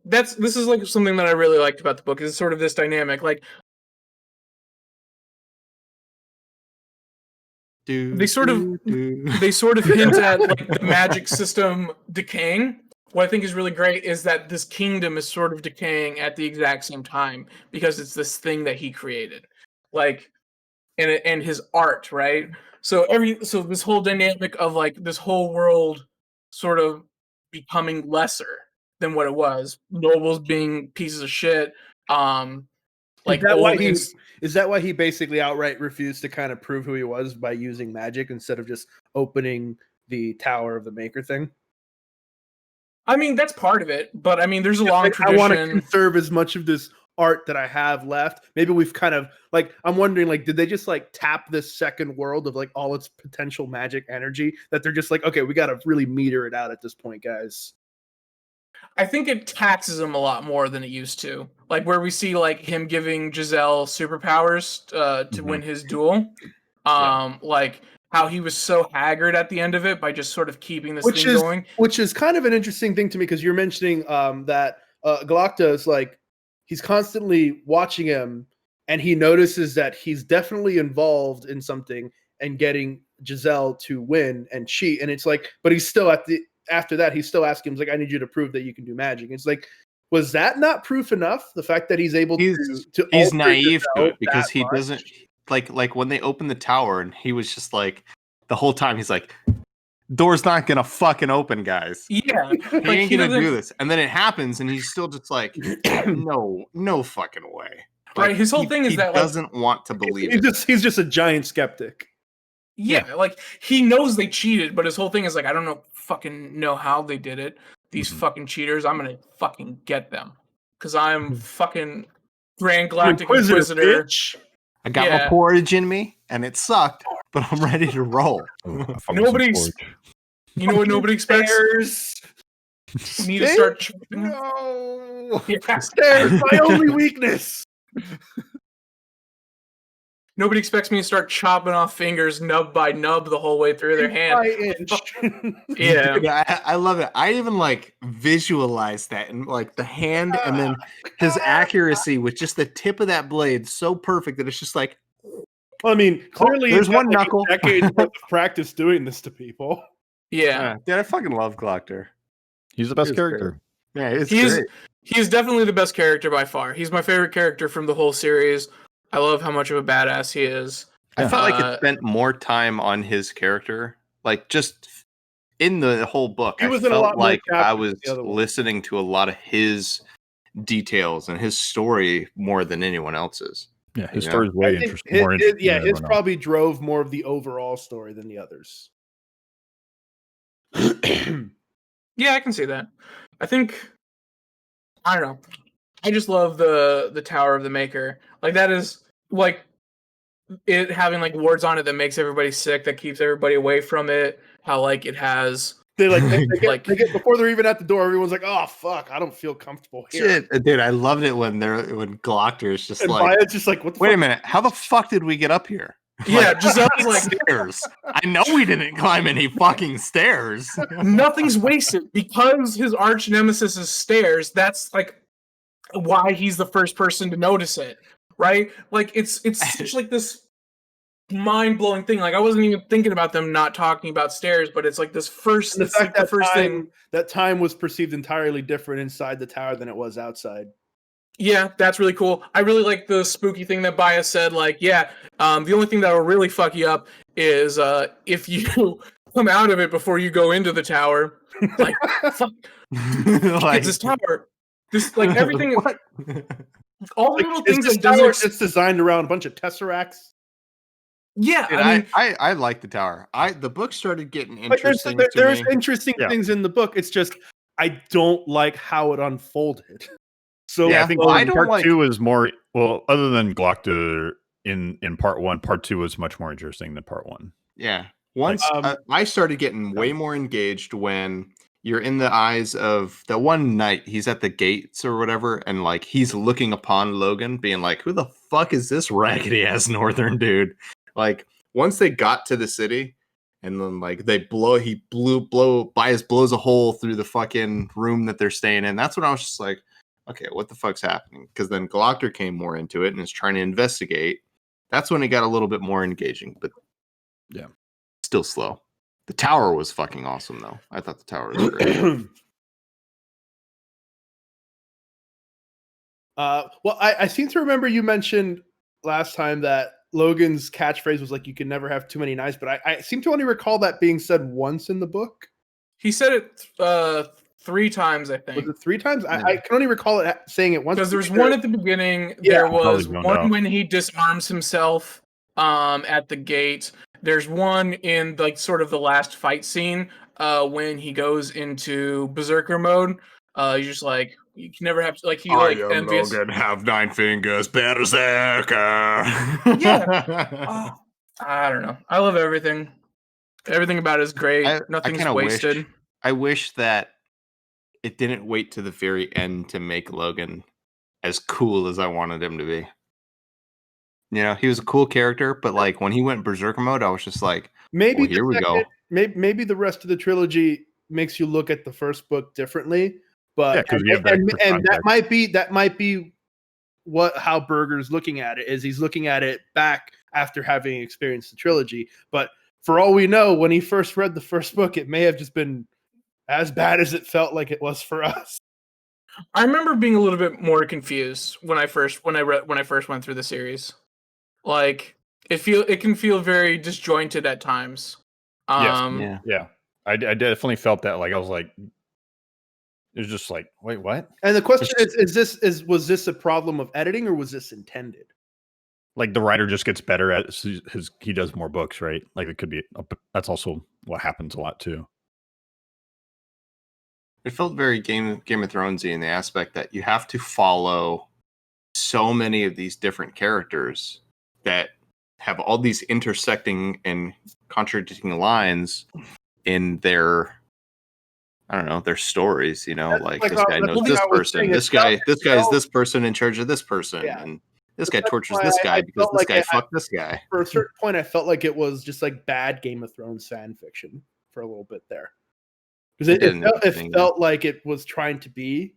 this is like something that I really liked about the book. Is sort of this dynamic, like. They sort of hint at like the magic system decaying. What I think is really great is that this kingdom is sort of decaying at the exact same time because it's this thing that he created, like, and his art, right? So this whole dynamic of like this whole world sort of becoming lesser than what it was. Nobles being pieces of shit. Like is that why he basically outright refused to kind of prove who he was by using magic instead of just opening the Tower of the Maker thing? I mean, that's part of it, but I mean, there's a long tradition. I want to conserve as much of this art that I have left. Maybe we've kind of like, I'm wondering, like, did they just like tap this second world of like all its potential magic energy that they're just like, okay, we got to really meter it out at this point, guys? I think it taxes him a lot more than it used to. Like where we see like him giving Giselle superpowers to win his duel. Like how he was so haggard at the end of it by just sort of keeping this thing going. Which is kind of an interesting thing to me because you're mentioning that Galacta is like, he's constantly watching him and he notices that he's definitely involved in something and getting Giselle to win and cheat. And it's like, but he's still after that, he's still asking him, like, I need you to prove that you can do magic. It's like, was that not proof enough? The fact that he's able to he's naive to it because he doesn't like when they open the tower and he was just like the whole time he's like, door's not gonna fucking open, guys. Yeah, he ain't gonna do this. And then it happens and he's still just like, no fucking way. Right, his whole thing is that he doesn't want to believe it. He's just a giant skeptic. Yeah, like he knows they cheated, but his whole thing is like, I don't fucking know how they did it. These fucking cheaters, I'm gonna fucking get them because I'm fucking Grand Galactic Inquisitor. Bitch. I got my porridge in me, and it sucked, but I'm ready to roll. You know what nobody expects? You need to start. No, stairs, my only weakness. Nobody expects me to start chopping off fingers nub by nub the whole way through their hand. Yeah. Dude, I love it. I even like visualize that and like the hand and then his accuracy with just the tip of that blade so perfect that it's just like. Well, I mean, clearly there's one knuckle. Decades worth of practice doing this to people. Yeah. Dude, I fucking love Galactor. He's the best character. Great. Yeah, he's definitely the best character by far. He's my favorite character from the whole series. I love how much of a badass he is. I felt like it spent more time on his character, like just in the whole book. I felt like I was listening to a lot of his details and his story more than anyone else's. Yeah, his story is way more interesting. His probably drove more of the overall story than the others. Yeah, I can see that. I think I don't know. I just love the Tower of the Maker. Like that is like it having like wards on it that makes everybody sick, that keeps everybody away from it. How like it has they get before they're even at the door, everyone's like, oh fuck, I don't feel comfortable here. Shit, dude, I loved it when Galactor is just and like, Baya's just like, what the wait fuck? A minute, how the fuck did we get up here? Yeah, Giselle's like stairs. I know we didn't climb any fucking stairs. Nothing's wasted because his arch nemesis is stairs. That's like why he's the first person to notice it, right? Like it's such like this mind-blowing thing. Like I wasn't even thinking about them not talking about stairs, but it's like this first. The fact that time was perceived entirely different inside the tower than it was outside. Yeah, that's really cool. I really like the spooky thing that Baya said. Like, the only thing that will really fuck you up is if you come out of it before you go into the tower. Like, fuck, like, this tower. This like everything. All the little things that tower is designed around a bunch of tesseracts. Yeah, Dude, I mean, I like the tower. The book started getting Like, interesting there's to me. interesting Yeah. things in the book. It's just I don't like how it unfolded. So Yeah, I think I don't part like- 2 is more well, other than Glockter in part 1, part 2 was much more interesting than part 1. Yeah. Once I started getting way more engaged when you're in the eyes of the one knight. He's at the gates or whatever, and like he's looking upon Logan, being like, "Who the fuck is this raggedy ass northern dude?" Like once they got to the city, and then like he blows a hole through the fucking room that they're staying in. That's when I was just like, okay, what the fuck's happening? Because then Glockter came more into it and is trying to investigate. That's when it got a little bit more engaging, but Yeah. still slow. The tower was fucking awesome, though. I thought the tower was great. Well, I seem to remember you mentioned last time that Logan's catchphrase was like, "You can never have too many knives," but I seem to only recall that being said once in the book. he said it 3 times, I think. Was it 3 times? Yeah. I can only recall it saying it once. Because there's one at the beginning. Yeah. There was Probably zoned one out. when he disarms himself at the gate. There's one in like sort of the last fight scene when he goes into berserker mode. He's just like, you can never have like he like envious. have 9 fingers, berserker. Yeah. I don't know. I love everything. Everything about it is great. I Nothing's kinda wasted. I wish that it didn't wait to the very end to make Logan as cool as I wanted him to be. You know, he was a cool character, but like when he went berserker mode, I was just like, Maybe well, here we go. Maybe the rest of the trilogy makes you look at the first book differently, but Yeah, 'cause we have that extra and that context. might be how Berger's looking at it. Is he's looking at it back after having experienced the trilogy. But for all we know, when he first read the first book, it may have just been as bad as it felt like it was for us. I remember being a little bit more confused when I first went through the series. Like it can feel very disjointed at times. Yeah. Yeah. I definitely felt that. Like I was like, it was just like, wait, what? And the question was this a problem of editing or was this intended? Like the writer just gets better at he does more books, right? Like it could be that's also what happens a lot too. It felt very Game of Thronesy in the aspect that you have to follow so many of these different characters that have all these intersecting and contradicting lines in their, I don't know, their stories. You know, like this guy knows this person, this guy is this person in charge of this person, and this guy tortures this guy because this guy fucked this guy. For a certain point, I felt like it was just like bad Game of Thrones fan fiction for a little bit there. Because it felt like it was trying to be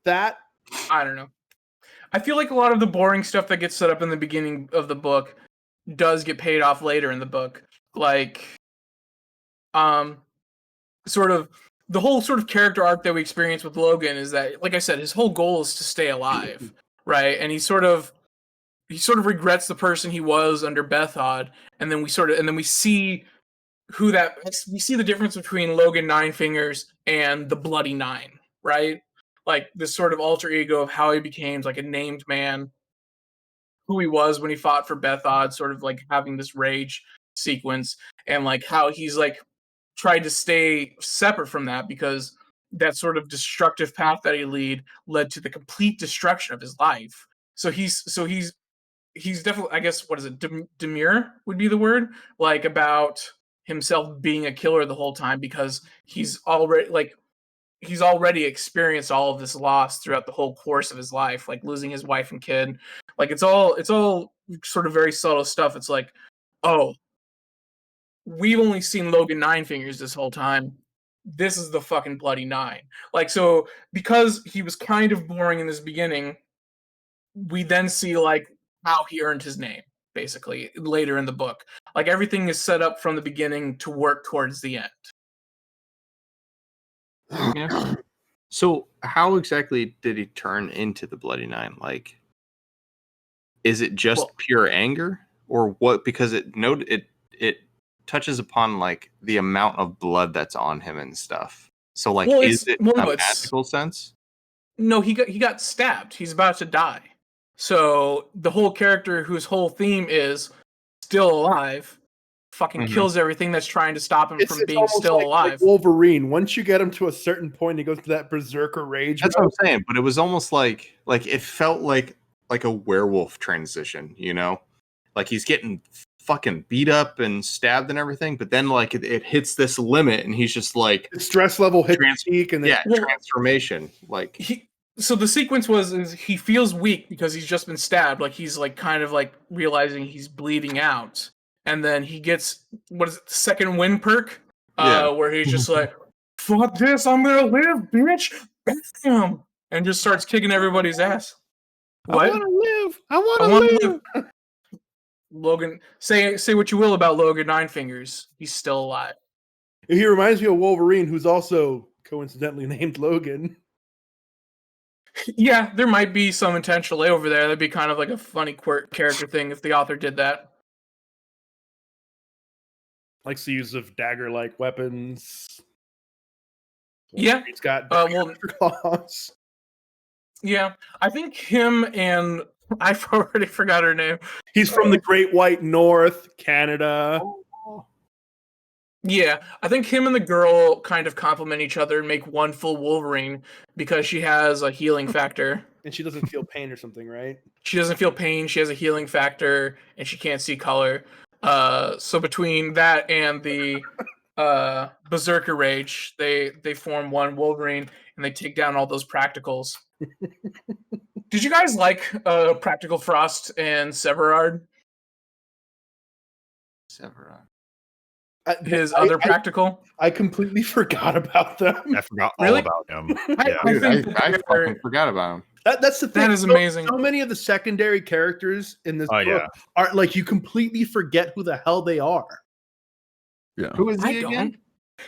that. I don't know. I feel like a lot of the boring stuff that gets set up in the beginning of the book does get paid off later in the book. Like, sort of the whole sort of character arc that we experience with Logan is that, like I said, his whole goal is to stay alive, right? And he sort of regrets the person he was under Bethod, and then we see we see the difference between Logan Nine Fingers and the Bloody Nine, right? Like this sort of alter ego of how he became like a named man, who he was when he fought for Bethod, sort of like having this rage sequence, and like how he's like tried to stay separate from that because that sort of destructive path that he led to the complete destruction of his life. So he's definitely, I guess, what is it? Demure would be the word, like about himself being a killer the whole time because he's already experienced all of this loss throughout the whole course of his life, like losing his wife and kid. Like it's all sort of very subtle stuff. It's like, oh, we've only seen Logan Nine Fingers this whole time. This is the fucking Bloody Nine. Like, so because he was kind of boring in this beginning, we then see like how he earned his name, basically, later in the book. Like everything is set up from the beginning to work towards the end. Yeah. So how exactly did he turn into the Bloody Nine? Like, is it just pure anger, or what? Because it touches upon like the amount of blood that's on him and stuff. So like, is it a magical sense? No, he got stabbed. He's about to die. So the whole character whose whole theme is still alive, fucking kills everything that's trying to stop him from being still alive. Like Wolverine, once you get him to a certain point, he goes to that berserker rage. That's what I'm saying, but it was almost like it felt like a werewolf transition, you know? Like he's getting fucking beat up and stabbed and everything, but then like it hits this limit and he's just like the stress level hits peak and then transformation. Like so the sequence is he feels weak because he's just been stabbed, like he's like kind of like realizing he's bleeding out. And then he gets the second wind perk? Where he's just like, fuck this, I'm gonna live, bitch! Bam! And just starts kicking everybody's ass. What? I wanna live. Logan, say what you will about Logan Nine Fingers. He's still alive. He reminds me of Wolverine, who's also coincidentally named Logan. Yeah, there might be some intentional layover there. That'd be kind of like a funny quirk character thing if the author did that. Likes the use of dagger-like weapons. Yeah. He's got claws. Yeah, I think him and I've already forgot her name. He's from the Great White North, Canada. Yeah, I think him and the girl kind of complement each other and make one full Wolverine because she has a healing factor. And she doesn't feel pain or something, right? She doesn't feel pain, she has a healing factor, and she can't see color. So between that and the Berserker Rage, they form one Wolverine and they take down all those practicals. Did you guys like Practical Frost and Severard? Severard. His other practical? I completely forgot about them. I forgot all about him. I fucking forgot about him. That's the thing. That is amazing. So many of the secondary characters in this book are like you completely forget who the hell they are. Yeah. Who is he again?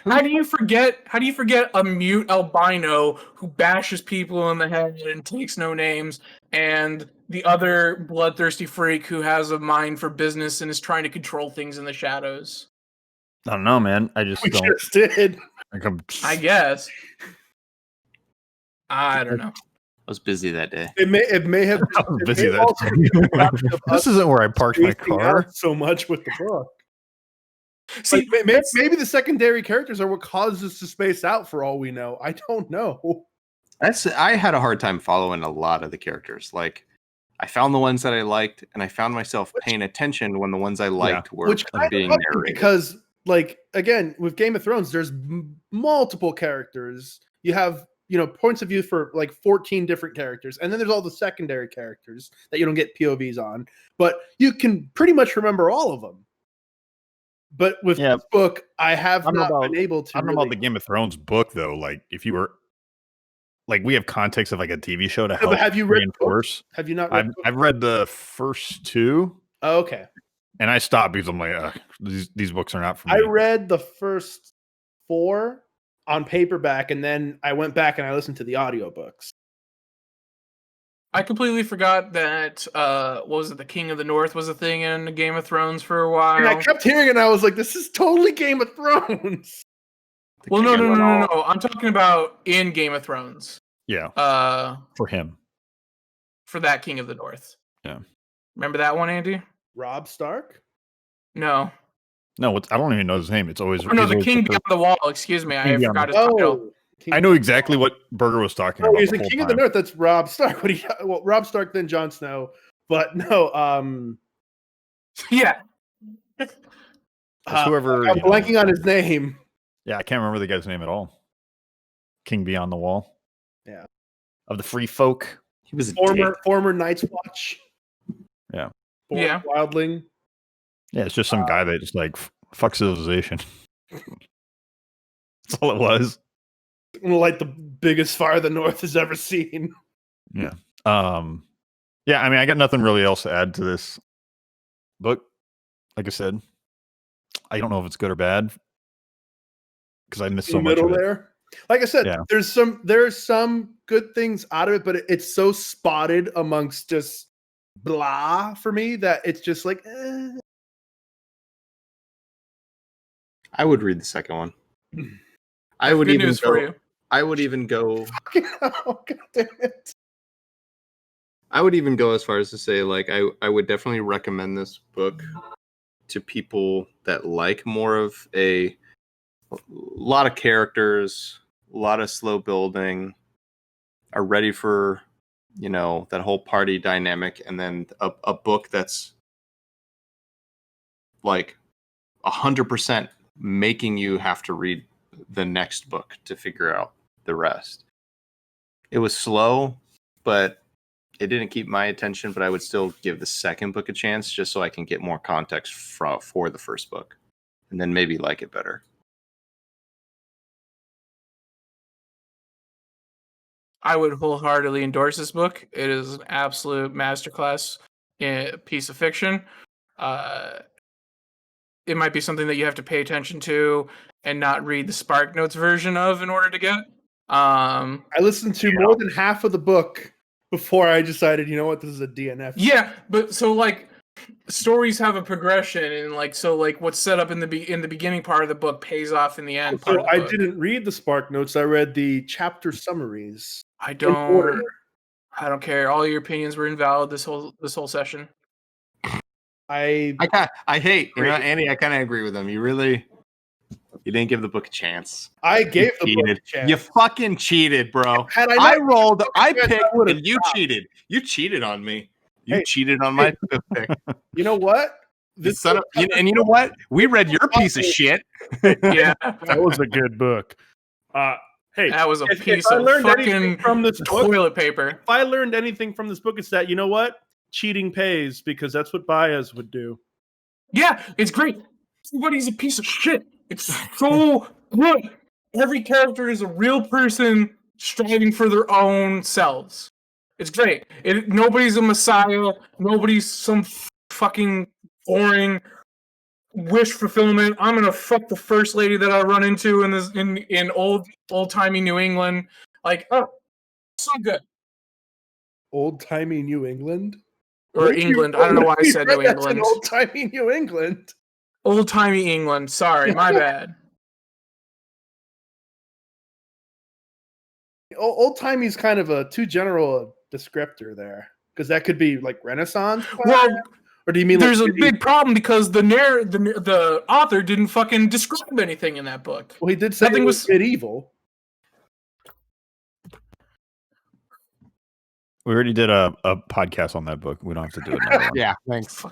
How do you forget a mute albino who bashes people in the head and takes no names, and the other bloodthirsty freak who has a mind for business and is trying to control things in the shadows? I don't know, man. I just just did. I guess. I don't know. I was busy that day. It may have I was busy that day. This isn't where I parked my car. So much with the book. See, like, maybe the secondary characters are what causes us to space out. For all we know, I don't know. I had a hard time following a lot of the characters. Like, I found the ones that I liked, and I found myself paying attention when the ones I liked were being narrated. Because, like, again, with Game of Thrones, there's multiple characters. You have, points of view for like 14 different characters, and then there's all the secondary characters that you don't get POVs on, but you can pretty much remember all of them. But with this book, I have not been able to. I don't know about the Game of Thrones book though. Like, if you were, like, we have context of like a TV show to help. But have you reinforce? Have you not? Read I've read the first two. Oh, okay. And I stopped because I'm like, these books are not for me. I read the first 4 on paperback, and then I went back and I listened to the audiobooks. I completely forgot that what was it, the King of the North was a thing in Game of Thrones for a while. And I kept hearing it, and I was like, this is totally Game of Thrones. Well, no. I'm talking about in Game of Thrones. Yeah. For him. For that King of the North. Yeah. Remember that one, Andy? Robb Stark? No. No, I don't even know his name. It's always the King Beyond the Wall. Excuse me, I forgot his title. I know exactly what Berger was talking about. He's the King of the North. That's Robb Stark. Robb Stark, then Jon Snow. But no, yeah. Whoever I'm blanking on his name. Yeah, I can't remember the guy's name at all. King Beyond the Wall. Yeah. Of the Free Folk. He was former Night's Watch. Yeah. Wildling. Yeah, it's just some guy that just like fuck civilization. That's all it was. Like the biggest fire the North has ever seen. Yeah. Yeah, I mean, I got nothing really else to add to this book. Like I said, I don't know if it's good or bad because I missed so much of it. There. Like I said, there's some good things out of it, but it's so spotted amongst just blah for me that it's just like. I would read the second one. I would even go. I would even go. Oh, God damn it. I would even go as far as to say, like, I would definitely recommend this book to people that like more of a lot of characters, a lot of slow building, are ready for, you know, that whole party dynamic, and then a book that's like 100% making you have to read the next book to figure out the rest. It was slow, but it didn't keep my attention, but I would still give the second book a chance just so I can get more context for the first book and then maybe like it better. I would wholeheartedly endorse this book. It is an absolute masterclass piece of fiction. It might be something that you have to pay attention to and not read the Spark Notes version of in order to get. I listened to more than half of the book before I decided, you know what, this is a DNF. Yeah, but so like stories have a progression, and like so like what's set up in the beginning part of the book pays off in the end. Part of the book. Didn't read the Spark Notes. I read the chapter summaries. I don't care. All your opinions were invalid this whole session. I hate, you know, Andy, I kind of agree with him. You didn't give the book a chance. I gave the book a chance. You fucking cheated, bro. I picked, and you cheated. You cheated on me. You cheated on my fifth pick. You know what? And you know what? We read your piece of shit. Yeah. That was a good book. Hey, that was a piece of fucking from this toilet paper. If I learned anything from this book, it's that, you know what? Cheating pays, because that's what Baez would do. Yeah, it's great. Everybody's a piece of shit. It's so good. Every character is a real person striving for their own selves. It's great. Nobody's a messiah. Nobody's some fucking boring wish fulfillment. I'm gonna fuck the first lady that I run into in old timey New England. Like, oh, so good. Old timey New England. Or England. I don't know why I said New England. Old timey New England. Old timey England. Sorry, my bad. Old timey is kind of a too general a descriptor there, because that could be like Renaissance. Well, or do you mean there's a big problem because the author didn't fucking describe anything in that book. Well, he did say it was medieval. We already did a podcast on that book. We don't have to do it now. Yeah, thanks.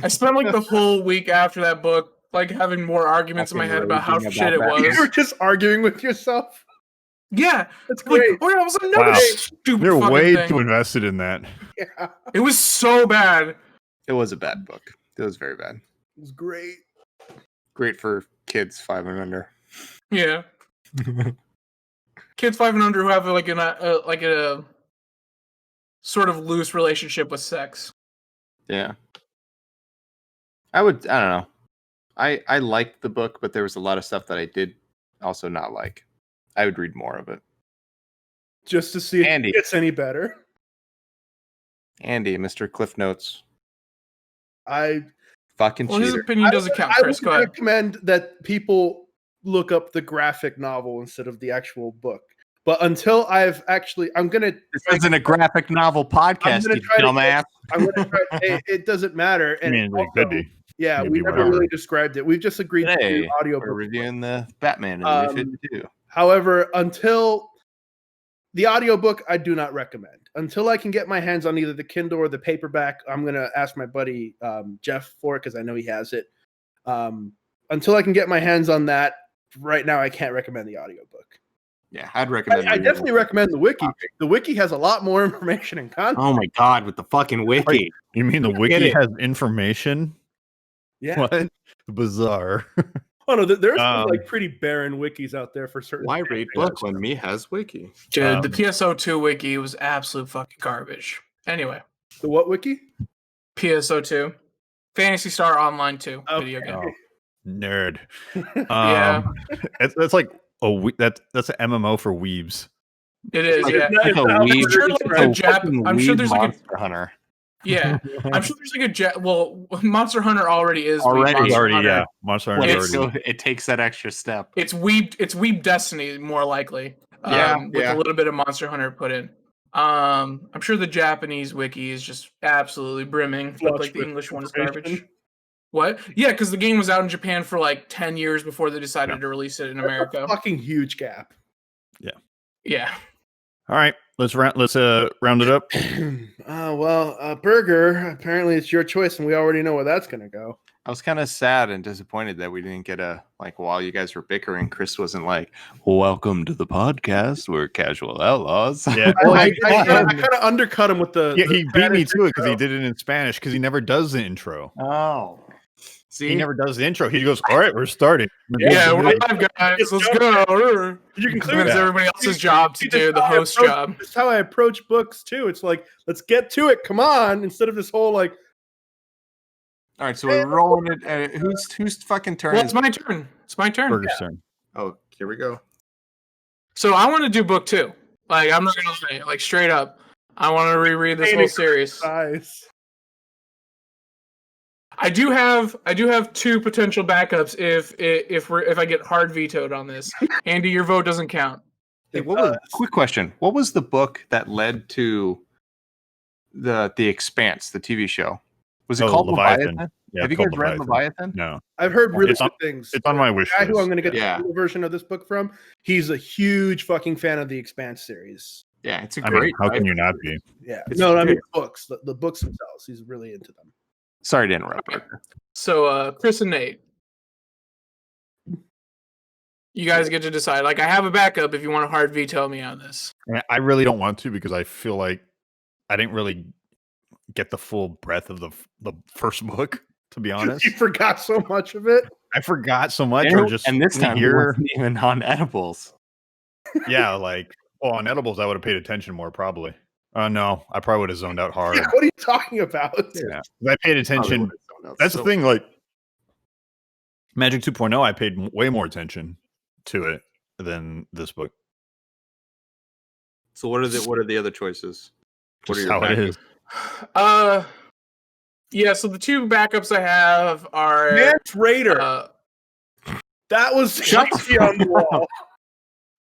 I spent like the whole week after that book, like having more arguments in my head about how shit it was. You were just arguing with yourself. Yeah, that's great. Like, oh, yeah, it was another stupid. You're way thing. too invested in that. Yeah, it was so bad. It was a bad book. It was very bad. It was great. Great for kids 5 and under. Yeah, kids 5 and under who have like a sort of loose relationship with sex. Yeah. I don't know. I liked the book, but there was a lot of stuff that I did also not like. I would read more of it. Just to see if it gets any better. Andy, Mr. Cliff Notes. I fucking cheater. His opinion doesn't count, Chris. I would recommend that people look up the graphic novel instead of the actual book. But until I've actually, this isn't a graphic novel podcast, you dumbass. I'm gonna try. It doesn't matter. And I mean, it could be. Yeah, we never really described it. We've just agreed to do audio. We're reviewing the Batman in the New 52. However, until the audiobook, I do not recommend. Until I can get my hands on either the Kindle or the paperback, I'm going to ask my buddy Jeff for it because I know he has it. Until I can get my hands on that, right now I can't recommend the audiobook. Yeah, I'd recommend I definitely recommend the wiki. The wiki has a lot more information and content. Oh my god, with the fucking wiki. Wait, you mean the wiki has information? Yeah. What? Bizarre. Oh no, there's some like pretty barren wikis out there for certain. Why read books when me has wiki? Dude, the PSO2 wiki was absolute fucking garbage. Anyway. The what wiki? PSO2. Phantasy Star Online 2 video game. Oh, nerd. Yeah. That's like that's an MMO for weebs. It is, like, yeah. Like I'm sure there's like a Monster Hunter. Yeah, I'm sure there's like a Monster Hunter already is already Hunter. Yeah. Monster Hunter already. It takes that extra step. It's Weeb Destiny more likely. With a little bit of Monster Hunter put in. I'm sure the Japanese wiki is just absolutely brimming, but like the English one is garbage. What? Yeah, because the game was out in Japan for like 10 years before they decided to release it in America. That's a fucking huge gap. Yeah. All right, let's round it up. Burger. Apparently, it's your choice, and we already know where that's gonna go. I was kind of sad and disappointed that we didn't get while you guys were bickering, Chris wasn't like, "Welcome to the podcast. We're Casual Outlaws." Yeah, I kind of undercut him with the. yeah, he beat me to it because he intro. did it in Spanish because he never does the intro. Oh, see, He never does the intro. He goes, "All right, we're starting." Yeah, we're live, guys. Let's go. You can It's clearly everybody else's job to do the host job. That's how I approach books too. It's like, let's get to it. Come on, instead of this whole like. All right, so we're rolling it. Who's fucking turn? Well, it's my turn. It's my turn. Burger's turn. Oh, here we go. So I want to do book 2. Like, I'm not gonna say it, like straight up. I want to reread this whole series. Nice. I do have 2 potential backups if I get hard vetoed on this. Andy, your vote doesn't count. Hey, quick question? What was the book that led to the Expanse, the TV show? Was it called Leviathan? Yeah, Have you guys read Leviathan? No, I've heard really It's good on- things. it's on my wish The guy who list. I'm going to get Yeah. the Kindle version of this book from, he's a huge fucking fan of the Expanse series. Yeah, it's a I mean, great. how can you not be? Yeah. It's No, I mean great. books. The books themselves. He's really into them. Sorry to interrupt. Parker. So Chris and Nate, you guys get to decide. Like, I have a backup if you want to hard veto me on this. I really don't want to because I feel like I didn't really get the full breadth of the first book. To be honest, You forgot so much of it. I forgot so much. And, Or just and this time, he here, wasn't even on edibles. yeah, like on edibles, I would have paid attention more probably. No, I probably would have zoned out hard. Yeah, what are you talking about? Yeah, I paid attention. That's the thing. Like Magic 2.0, I paid way more attention to it than this book. So what are the other choices? What are Just your how it backups? is. Yeah. So the 2 backups I have are Mance Raider. That was Shut the shitty on the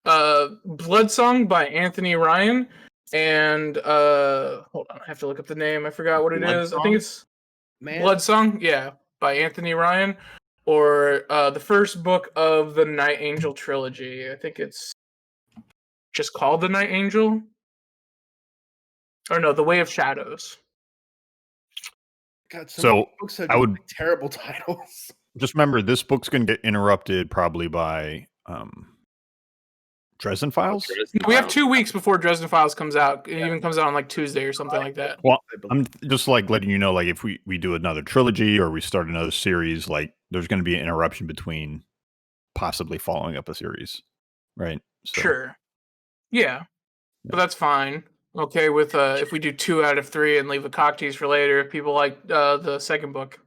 wall. Blood Song by Anthony Ryan, and hold on, I have to look up the name. I forgot what it Blood is. Song? I think it's Man, Blood Song, yeah, by Anthony Ryan, or the first book of the Night Angel trilogy. I think it's just called The Night Angel, or no, The Way of Shadows. God, some So books have I would- terrible titles. Just remember, this book's going to get interrupted probably by Dresden Files. We have 2 weeks before Dresden Files comes out. It even comes out on like Tuesday or something like that. Well, I'm just like letting you know, like if we do another trilogy or we start another series, like there's going to be an interruption between possibly following up a series, right? So, Sure. Yeah. But that's fine. Okay with if we do 2 out of 3 and leave the cocktails for later if people like the second book.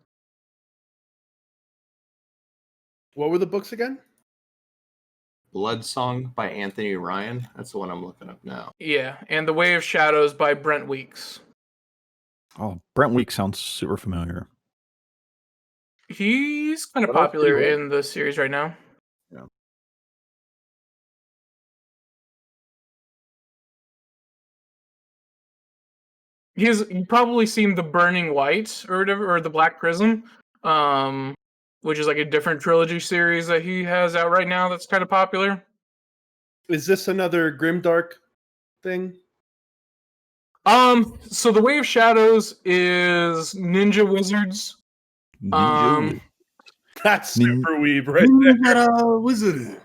What were the books again? Blood Song by Anthony Ryan. That's the one I'm looking up now. Yeah, and The Way of Shadows by Brent Weeks. Oh, Brent Week sounds super familiar. He's kind of What else popular do you in the series right now. Yeah. You've probably seen The Burning White or whatever, or The Black Prism, which is like a different trilogy series that he has out right now that's kind of popular. Is this another grimdark thing? So The Way of Shadows is ninja wizards. That's super weeb right there. Wizard.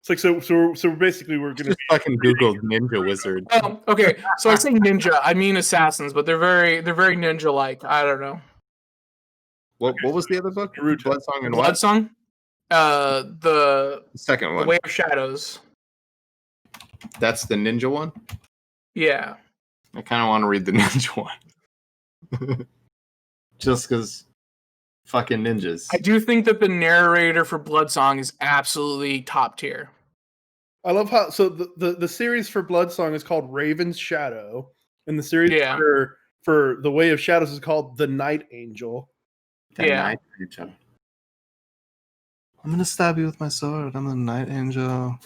It's like so basically we're gonna Just fucking Googled Ninja Wizard. Okay, so I say ninja, I mean assassins, but they're very ninja like. I don't know. What was the other book? Naruto. Blood Song and Blood what? Song? The Second one. Way of Shadows. That's the ninja one? Yeah. I kind of want to read the ninja one. Just because fucking ninjas. I do think that the narrator for Blood Song is absolutely top tier. I love how the series for Blood Song is called Raven's Shadow, and the series Yeah. for The Way of Shadows is called The Night Angel. That Yeah. night angel. I'm gonna stab you with my sword. I'm a night angel.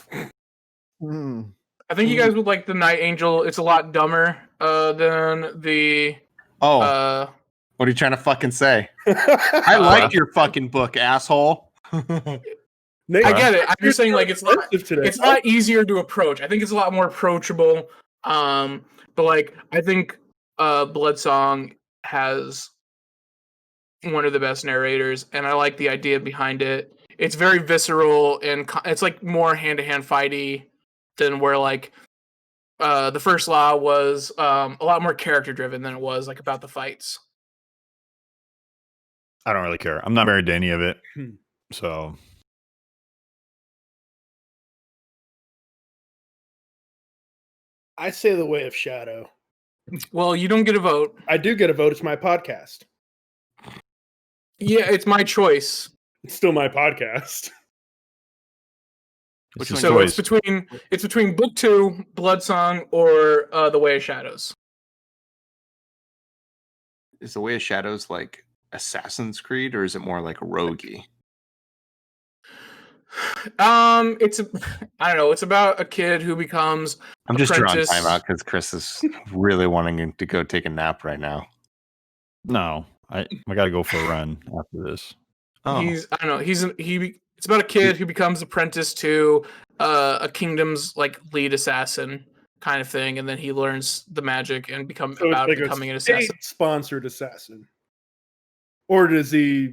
I think you guys would like the Night Angel. It's a lot dumber than the What are you trying to fucking say? I liked your fucking book, asshole. Nate, I get it. I'm just saying, like, it's today. a lot easier to approach. I think it's a lot more approachable. But like, I think Bloodsong has one of the best narrators, and I like the idea behind it. It's very visceral, and it's like more hand-to-hand fighty than where like the First Law was a lot more character-driven than it was like about the fights. I don't really care. I'm not married to any of it, so. I say The Way of Shadow. Well, you don't get a vote. I do get a vote. It's my podcast. Yeah, it's my choice. It's still my podcast. Which So choice? it's between book 2, Bloodsong, or The Way of Shadows. Is The Way of Shadows like Assassin's Creed, or is it more like Roguey? I don't know. It's about a kid who becomes. I'm just drawing apprentice. time out because Chris is really wanting to go take a nap right now. No, I gotta go for a run after this. Oh. I don't know. It's about a kid who becomes apprentice to a kingdom's like lead assassin kind of thing, and then he learns the magic and becoming an assassin. Sponsored assassin, or does he?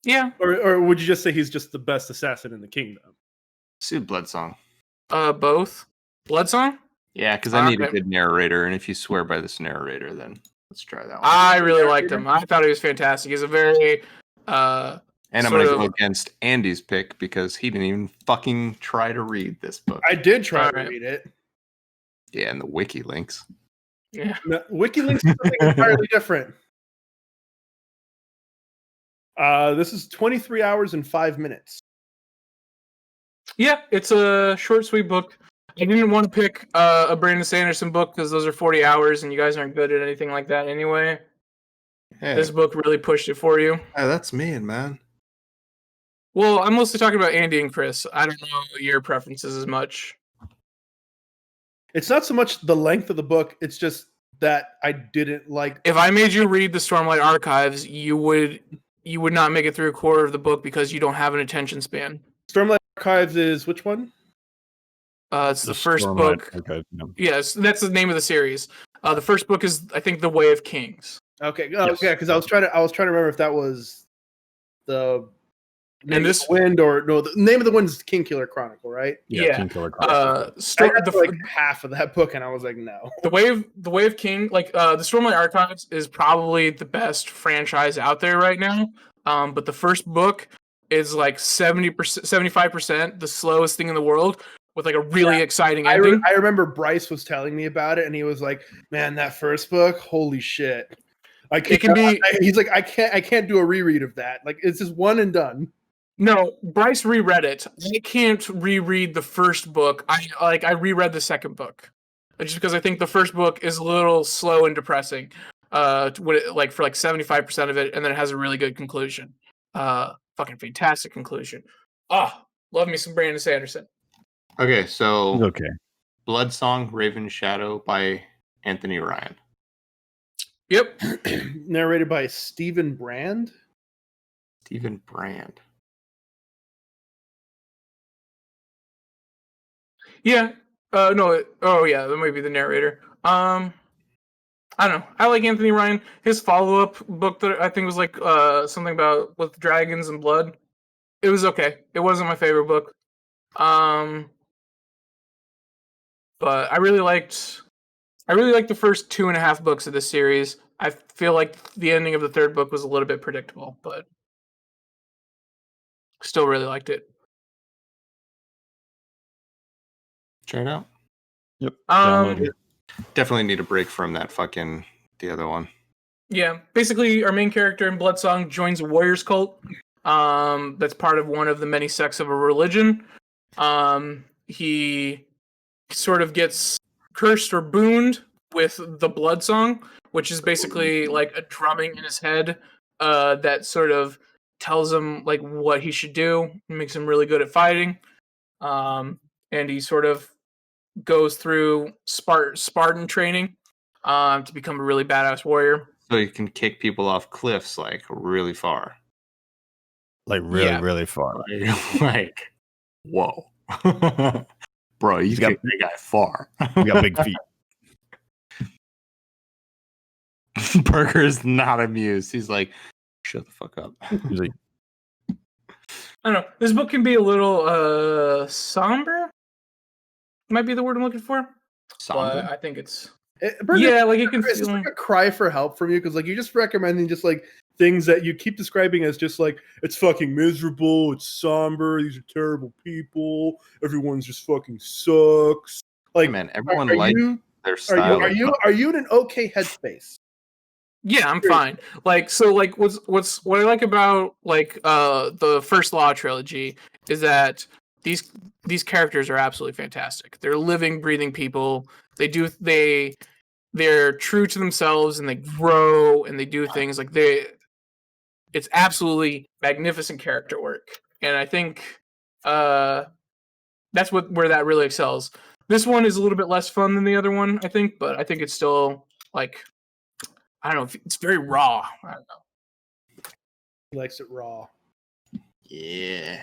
Yeah. Or would you just say he's just the best assassin in the kingdom? Sued Bloodsong. Both. Bloodsong? Yeah, because I need a good narrator, and if you swear by this narrator, then let's try that one. I really liked him. I thought he was fantastic. He's a very and I'm going to go against Andy's pick because he didn't even fucking try to read this book. I did try to read it. Yeah, and the wiki links. Yeah. No, wiki links is something entirely different. This is 23 hours and 5 minutes. Yeah, it's a short, sweet book. I didn't want to pick a Brandon Sanderson book because those are 40 hours and you guys aren't good at anything like that anyway. Yeah. This book really pushed it for you. Oh, that's mean, man. Well, I'm mostly talking about Andy and Chris. I don't know your preferences as much. It's not so much the length of the book, it's just that I didn't like... If I made you read the Stormlight Archives, you would not make it through a quarter of the book because you don't have an attention span. Stormlight Archives is which one? It's the first book. Okay, no. Yes, that's the name of the series. The first book is, I think, The Way of Kings. Okay, okay, because I was trying to remember if that was the name of the Wind or no. The name of the Wind is King Killer Chronicle, right? Yeah. King Killer Chronicle. I got like half of that book, and I was like, no. The Way of King, like the Stormlight Archives, is probably the best franchise out there right now. But the first book is like 70%, 75% the slowest thing in the world, with like a really exciting ending. I remember Bryce was telling me about it, and he was like, "Man, that first book, holy shit!" He's like, I can't do a reread of that. Like, it's just one and done. No, Bryce reread it. I can't reread the first book. I reread the second book, just because I think the first book is a little slow and depressing. For like 75% of it, and then it has a really good conclusion. Fucking fantastic conclusion. Love me some Brandon Sanderson. Okay, so Bloodsong, Raven Shadow by Anthony Ryan. Yep. Narrated by Stephen Brand. Stephen Brand. Yeah. No. Oh, yeah. That might be the narrator. I don't know. I like Anthony Ryan. His follow-up book that I think was like something about with dragons and blood. It was okay. It wasn't my favorite book. But I really liked the first 2.5 books of this series. I feel like the ending of the third book was a little bit predictable, but still really liked it. Try it out. Yep. Definitely need a break from that the other one. Yeah. Basically, our main character in Bloodsong joins a warriors cult. That's part of one of the many sects of a religion. He sort of gets cursed or booned with the Bloodsong, which is basically like a drumming in his head that sort of tells him like what he should do, makes him really good at fighting. And he sort of goes through Spartan training to become a really badass warrior. So you can kick people off cliffs like really far. Like really far. Like whoa. Bro, you kicked that guy far. You got big feet. Burger is not amused. He's like, shut the fuck up. He's like, I don't know. This book can be a little somber. Might be the word I'm looking for. Somber? But I think it's Burger, like it can it's feel like a cry for help from you because like you're just recommending just like things that you keep describing as just like it's fucking miserable, it's somber, these are terrible people, everyone's just fucking sucks. Like, hey man, everyone likes their style. Are you in an okay headspace? Yeah, I'm fine. Like, so like what I like about like the first Law trilogy is that these characters are absolutely fantastic. They're living, breathing people. They're true to themselves and they grow and they do things like it's absolutely magnificent character work. And I think that's where that really excels. This one is a little bit less fun than the other one, I think, but I think it's still like I don't know, it's very raw. I don't know. He likes it raw. Yeah.